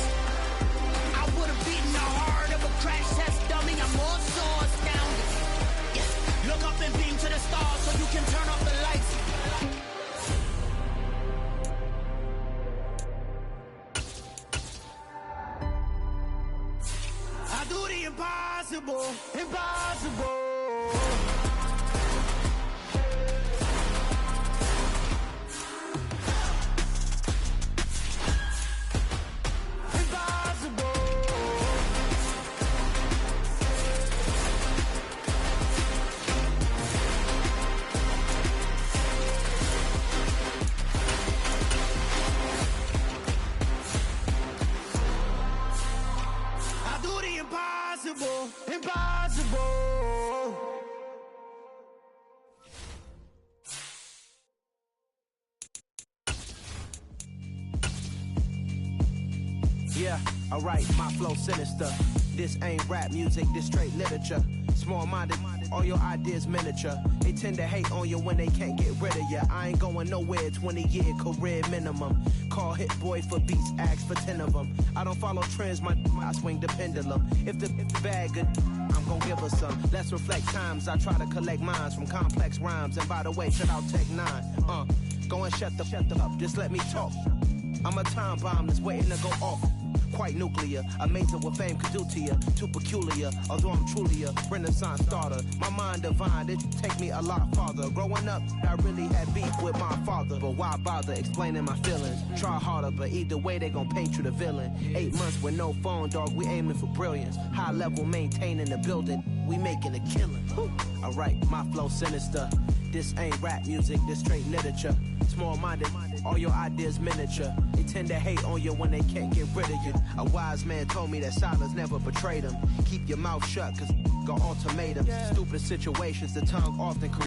I would've beaten the heart of a crash test dummy. I'm more so astounded. Yeah. Look up and beam to the stars so you can turn off the lights. I do the impossible. Impossible. Yeah, alright, my flow sinister. This ain't rap music, this straight literature. Small-minded all your ideas miniature. They tend to hate on you when they can't get rid of you. I ain't going nowhere, 20-year career minimum. Call Hit Boy for beats, ask for 10 of them. I don't follow trends, I swing the pendulum. If the bag good, I'm gon' give her some. Let's reflect times, I try to collect minds from complex rhymes. And by the way, shout out Tech 9. Go and shut the up, just let me talk. I'm a time bomb that's waiting to go off. Quite nuclear, amazing what fame could do to you. Too peculiar, although I'm truly a renaissance starter. My mind divine, it take me a lot farther. Growing up, I really had beef with my father. But why bother explaining my feelings? Try harder, but either way they gon' paint you the villain. 8 months with no phone, dog, we aiming for brilliance. High level maintaining the building, we making a killing. Alright, my flow sinister. This ain't rap music, this straight literature. Small-minded, all your ideas miniature. They tend to hate on you when they can't get rid of you. A wise man told me that silence never betrayed him. Keep your mouth shut, cause got ultimatums. Stupid situations, the tongue often creates.